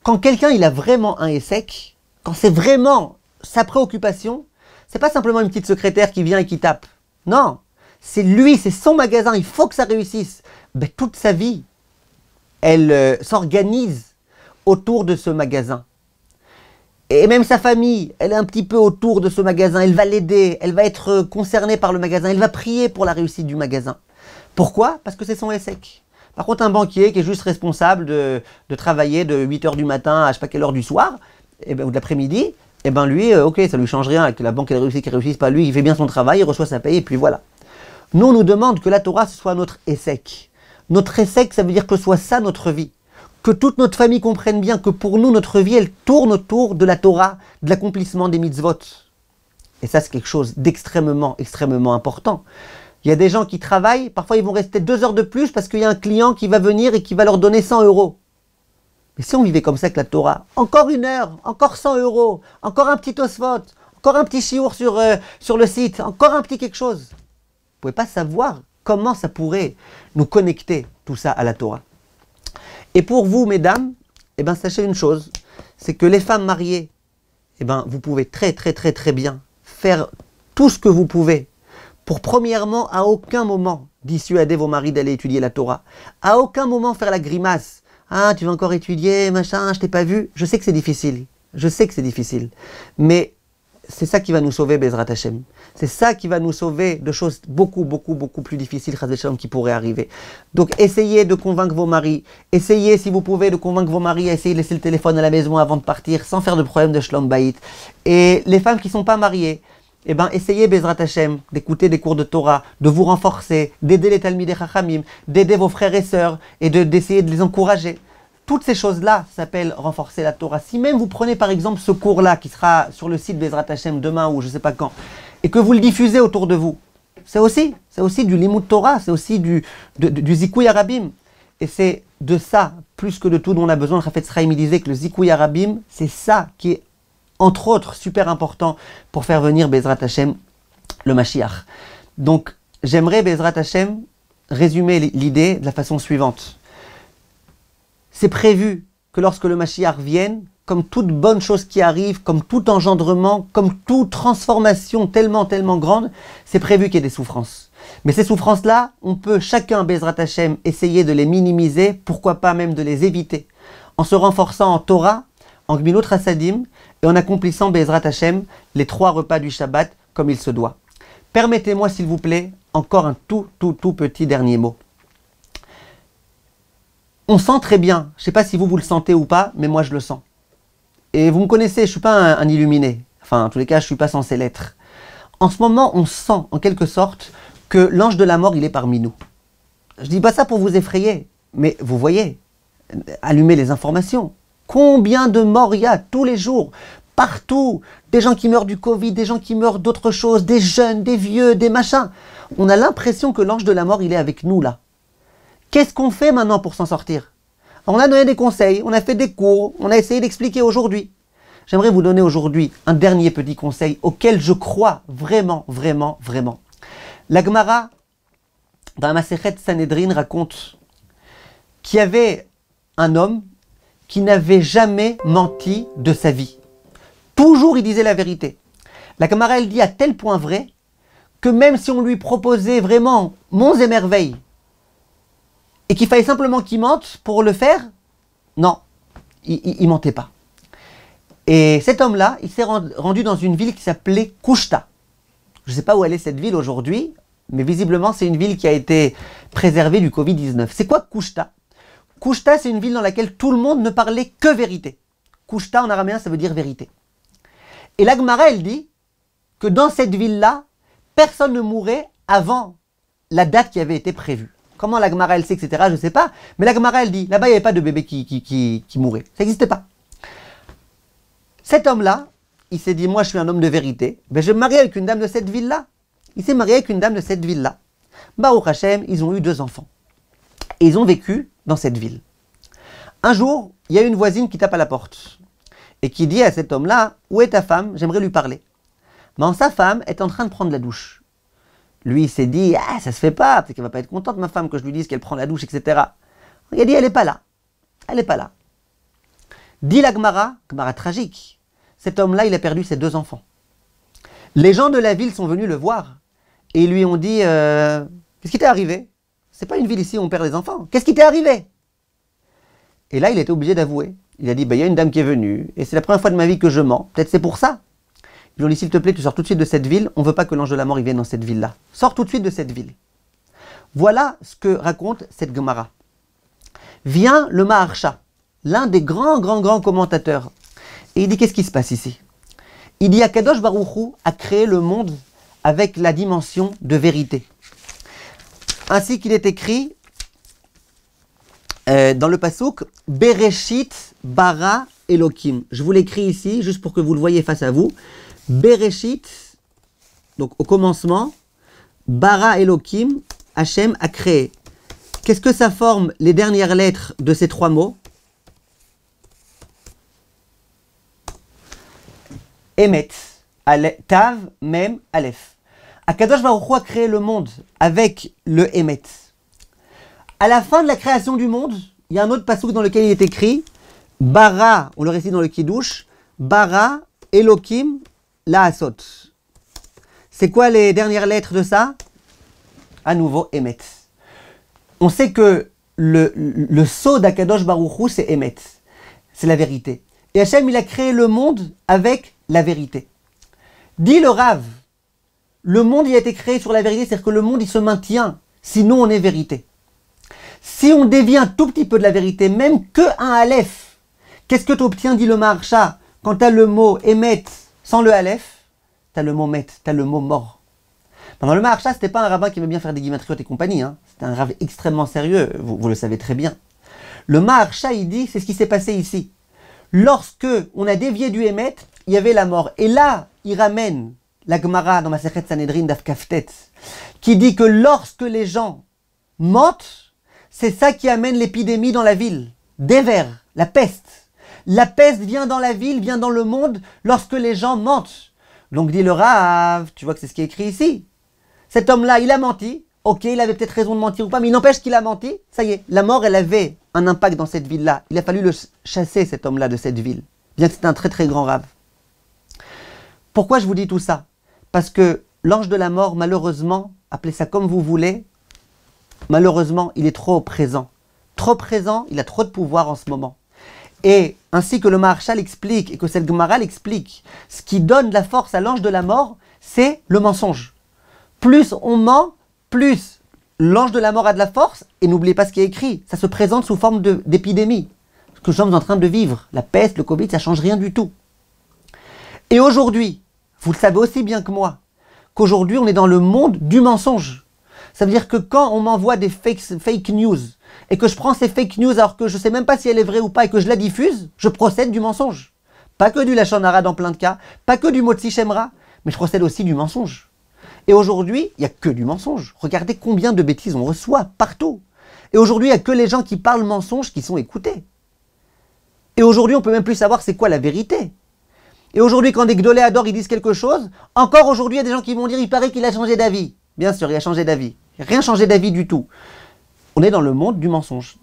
Quand quelqu'un il a vraiment un essek, quand c'est vraiment sa préoccupation, c'est pas simplement une petite secrétaire qui vient et qui tape. Non, c'est lui, c'est son magasin, il faut que ça réussisse. Ben, toute sa vie, elle s'organise autour de ce magasin. Et même sa famille, elle est un petit peu autour de ce magasin, elle va l'aider, elle va être concernée par le magasin, elle va prier pour la réussite du magasin. Pourquoi? Parce que c'est son essek. Par contre, un banquier qui est juste responsable de travailler de 8h du matin à je sais pas quelle heure du soir, ou de l'après-midi, et ben lui, ok, ça lui change rien, que la banque elle réussisse, qu'elle réussisse pas, lui, il fait bien son travail, il reçoit sa paye, et puis voilà. Nous, on nous demande que la Torah, ce soit notre essek. Notre essek, ça veut dire que ce soit ça notre vie. Que toute notre famille comprenne bien que pour nous, notre vie, elle tourne autour de la Torah, de l'accomplissement des mitzvot. Et ça, c'est quelque chose d'extrêmement, extrêmement important. Il y a des gens qui travaillent, parfois ils vont rester 2 heures de plus parce qu'il y a un client qui va venir et qui va leur donner 100 euros. Mais si on vivait comme ça avec la Torah, encore 1 heure, encore 100 euros, encore un petit tosfot, encore un petit chiour sur le site, encore un petit quelque chose. Vous ne pouvez pas savoir comment ça pourrait nous connecter, tout ça, à la Torah. Et pour vous, mesdames, eh ben, sachez une chose, c'est que les femmes mariées, eh ben, vous pouvez très bien faire tout ce que vous pouvez pour premièrement, à aucun moment, dissuader vos maris d'aller étudier la Torah. À aucun moment faire la grimace. Ah, tu vas encore étudier, machin, je t'ai pas vu. Je sais que c'est difficile. Je sais que c'est difficile. Mais c'est ça qui va nous sauver, Bezrat Hashem. C'est ça qui va nous sauver de choses beaucoup plus difficiles, Chas v'Shalom, qui pourraient arriver. Donc, essayez de convaincre vos maris. Essayez, si vous pouvez, de convaincre vos maris à essayer de laisser le téléphone à la maison avant de partir, sans faire de problème de shlom bayit. Et les femmes qui ne sont pas mariées, eh ben, essayez, Bezrat Hashem, d'écouter des cours de Torah, de vous renforcer, d'aider les Talmidei Chachamim, d'aider vos frères et sœurs, et d'essayer de les encourager. Toutes ces choses-là s'appellent renforcer la Torah. Si même vous prenez par exemple ce cours-là qui sera sur le site Bezrat Hashem demain ou je ne sais pas quand, et que vous le diffusez autour de vous, c'est aussi du Limud Torah, c'est aussi du Zikouy Arabim. Et c'est de ça, plus que de tout dont on a besoin. Le Chafetz Chaim disait que le Zikouy Arabim, c'est ça qui est, entre autres, super important pour faire venir Bezrat Hashem, le Mashiach. Donc, j'aimerais, Bezrat Hashem, résumer l'idée de la façon suivante. C'est prévu que lorsque le Mashiach vienne, comme toute bonne chose qui arrive, comme tout engendrement, comme toute transformation tellement grande, c'est prévu qu'il y ait des souffrances. Mais ces souffrances-là, on peut chacun, Bezrat Hashem, essayer de les minimiser, pourquoi pas même de les éviter, en se renforçant en Torah, en Gmilut Hasadim, et en accomplissant, Bezrat Hashem, les 3 repas du Shabbat comme il se doit. Permettez-moi, s'il vous plaît, encore un tout petit dernier mot. On sent très bien, je ne sais pas si vous le sentez ou pas, mais moi je le sens. Et vous me connaissez, je ne suis pas un illuminé. Enfin, en tous les cas, je ne suis pas censé l'être. En ce moment, on sent, en quelque sorte, que l'ange de la mort, il est parmi nous. Je ne dis pas ça pour vous effrayer, mais vous voyez, allumez les informations. Combien de morts il y a tous les jours, partout, des gens qui meurent du Covid, des gens qui meurent d'autres choses, des jeunes, des vieux, des machins. On a l'impression que l'ange de la mort, il est avec nous là. Qu'est-ce qu'on fait maintenant pour s'en sortir? On a donné des conseils, on a fait des cours, on a essayé d'expliquer aujourd'hui. J'aimerais vous donner aujourd'hui un dernier petit conseil auquel je crois vraiment. La Gemara, dans la Masechet Sanhedrin, raconte qu'il y avait un homme qui n'avait jamais menti de sa vie. Toujours il disait la vérité. La Gemara, elle dit à tel point vrai que même si on lui proposait vraiment monts et merveilles, et qu'il fallait simplement qu'il mente pour le faire, non, il mentait pas. Et cet homme-là, il s'est rendu dans une ville qui s'appelait Kushta. Je ne sais pas où elle est cette ville aujourd'hui, mais visiblement c'est une ville qui a été préservée du Covid-19. C'est quoi Kushta? Kushta, c'est une ville dans laquelle tout le monde ne parlait que vérité. Kushta en araméen, ça veut dire vérité. Et la Gemara, elle dit que dans cette ville-là, personne ne mourait avant la date qui avait été prévue. Comment la Gemara, elle sait, etc., je ne sais pas. Mais la Gemara, elle dit, là-bas, il n'y avait pas de bébé qui mourait. Ça n'existait pas. Cet homme-là, il s'est dit, moi, je suis un homme de vérité. Ben, je vais me marier avec une dame de cette ville-là. Il s'est marié avec une dame de cette ville-là. Baruch Hashem, ils ont eu 2 enfants. Et ils ont vécu dans cette ville. Un jour, il y a une voisine qui tape à la porte. Et qui dit à cet homme-là, où est ta femme? J'aimerais lui parler. Mais sa femme est en train de prendre la douche. Lui, il s'est dit, ah, ça se fait pas, parce qu'elle va pas être contente, ma femme, que je lui dise qu'elle prend la douche, etc. Il a dit, elle n'est pas là. Elle n'est pas là. Dit la Gemara tragique. Cet homme-là, il a perdu ses 2 enfants. Les gens de la ville sont venus le voir. Et ils lui ont dit, qu'est-ce qui t'est arrivé? C'est pas une ville ici où on perd des enfants. Qu'est-ce qui t'est arrivé? Et là, il était obligé d'avouer. Il a dit, il y a une dame qui est venue, et c'est la première fois de ma vie que je mens. Peut-être c'est pour ça. Ils lui ont dit, s'il te plaît, tu sors tout de suite de cette ville. On ne veut pas que l'ange de la mort vienne dans cette ville-là. Sors tout de suite de cette ville. Voilà ce que raconte cette Gemara. Vient le Maharsha, l'un des grands commentateurs. Et il dit, qu'est-ce qui se passe ici? Il dit, Akadosh Baruch Hu a créé le monde avec la dimension de vérité. Ainsi qu'il est écrit dans le passouk, Bereshit bara Elokim. Je vous l'écris ici, juste pour que vous le voyez face à vous. Bereshit, donc au commencement, bara Elokim, Hachem a créé. Qu'est-ce que ça forme les dernières lettres de ces 3 mots? Emet, Tav, Mem, Aleph. Akadosh Baruch Hu a créé le monde avec le Emet. À la fin de la création du monde, il y a un autre passouk dans lequel il est écrit Bara, on le récite dans le Kiddush, Bara, Elokim, Laasot. C'est quoi les dernières lettres de ça? À nouveau, Emet. On sait que le sceau d'Akadosh Baruch Hu, c'est Emet. C'est la vérité. Et Hachem, il a créé le monde avec la vérité. Dit le Rav, le monde il a été créé sur la vérité, c'est-à-dire que le monde il se maintient, sinon on est vérité. Si on dévie un tout petit peu de la vérité, même que un Aleph, qu'est-ce que tu obtiens, dit le Maharsha, quand tu as le mot Emet sans le Aleph? Tu as le mot Met, tu as le mot mort. Dans le Maharsha, ce n'était pas un rabbin qui aimait bien faire des guimatriotes et compagnie, hein. C'était un rabbin extrêmement sérieux, vous le savez très bien. Le Maharsha, il dit, c'est ce qui s'est passé ici. Lorsque on a dévié du Emet, il y avait la mort. Et là, il ramène la Gemara dans Masechet Sanhedrin Daf Kaftet, qui dit que lorsque les gens mentent, c'est ça qui amène l'épidémie dans la ville. Des vers, la peste. La peste vient dans la ville, vient dans le monde, lorsque les gens mentent. Donc dit le Rav, tu vois que c'est ce qui est écrit ici. Cet homme-là, il a menti. Ok, il avait peut-être raison de mentir ou pas, mais il n'empêche qu'il a menti. Ça y est, la mort, elle avait un impact dans cette ville-là. Il a fallu le chasser, cet homme-là, de cette ville. Bien que c'était un très très grand Rav. Pourquoi je vous dis tout ça? Parce que l'ange de la mort, malheureusement, appelez ça comme vous voulez, malheureusement, il est trop présent. Trop présent, il a trop de pouvoir en ce moment. Et ainsi que le Maharsha l'explique et que cette Gemara l'explique, ce qui donne de la force à l'ange de la mort, c'est le mensonge. Plus on ment, plus l'ange de la mort a de la force, et n'oubliez pas ce qui est écrit, ça se présente sous forme d'épidémie. Ce que nous sommes en train de vivre, la peste, le Covid, ça ne change rien du tout. Et aujourd'hui, vous le savez aussi bien que moi, qu'aujourd'hui on est dans le monde du mensonge. Ça veut dire que quand on m'envoie des fake news, et que je prends ces fake news alors que je ne sais même pas si elle est vraie ou pas, et que je la diffuse, je procède du mensonge. Pas que du Lachon Hara dans plein de cas, pas que du Motzi Shemra, mais je procède aussi du mensonge. Et aujourd'hui, il n'y a que du mensonge. Regardez combien de bêtises on reçoit partout. Et aujourd'hui, il n'y a que les gens qui parlent mensonge qui sont écoutés. Et aujourd'hui, on ne peut même plus savoir c'est quoi la vérité. Et aujourd'hui, quand des Gdolé Hador ils disent quelque chose, encore aujourd'hui, il y a des gens qui vont dire il paraît qu'il a changé d'avis. Bien sûr, il a changé d'avis. Il n'a rien changé d'avis du tout. On est dans le monde du mensonge.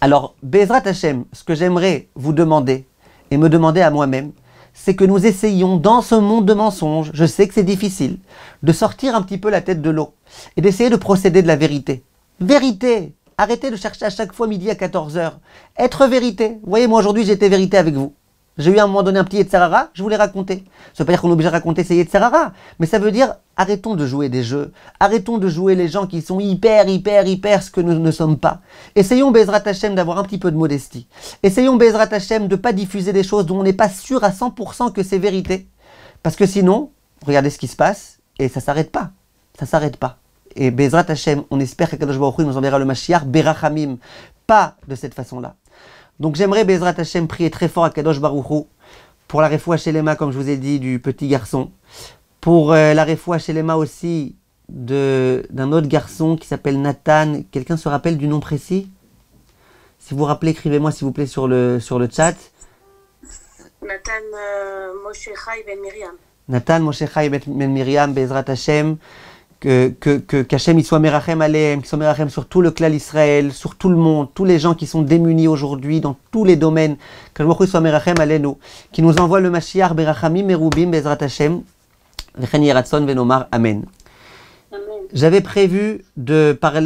Alors, Bezrat Hashem, ce que j'aimerais vous demander, et me demander à moi-même, c'est que nous essayions dans ce monde de mensonges, je sais que c'est difficile, de sortir un petit peu la tête de l'eau et d'essayer de procéder de la vérité. Vérité! Arrêtez de chercher à chaque fois midi à 14h. Être vérité. Vous voyez, moi aujourd'hui j'ai été vérité avec vous. J'ai eu à un moment donné un petit Yetzirara, je vous l'ai raconté. Ça veut pas dire qu'on est obligé de raconter ces Yetzirara, mais ça veut dire arrêtons de jouer des jeux, arrêtons de jouer les gens qui sont hyper ce que nous ne sommes pas. Essayons Bezrat Hashem d'avoir un petit peu de modestie. Essayons Bezrat Hashem de ne pas diffuser des choses dont on n'est pas sûr à 100% que c'est vérité. Parce que sinon, regardez ce qui se passe, et ça s'arrête pas. Ça s'arrête pas. Et Bezrat Hashem, on espère qu'Akadosh Baruch Hu nous enverra le Mashiach, Berachamim, pas de cette façon-là. Donc j'aimerais Bezrat Hashem prier très fort à Kadosh Baruch Hu pour la refoua Shelema, comme je vous ai dit, du petit garçon. Pour la refoua Shelema aussi d'un autre garçon qui s'appelle Nathan. Quelqu'un se rappelle du nom précis? Si vous vous rappelez, écrivez-moi s'il vous plaît sur le chat. Nathan Moshe Chai Ben Miriam. Nathan Moshe Chai Ben Miriam, Bezrat Hashem. Qu'Hachem il soit Merachem Aleem, qu'il soit Merachem sur tout le clan Israël, sur tout le monde, tous les gens qui sont démunis aujourd'hui dans tous les domaines, qu'il soit Merachem Aleenu, qui nous envoie le Mashiach Berachamim Merubim Bezrat Hashem, Vechen Yeratzon Venomar Amen. J'avais prévu de parler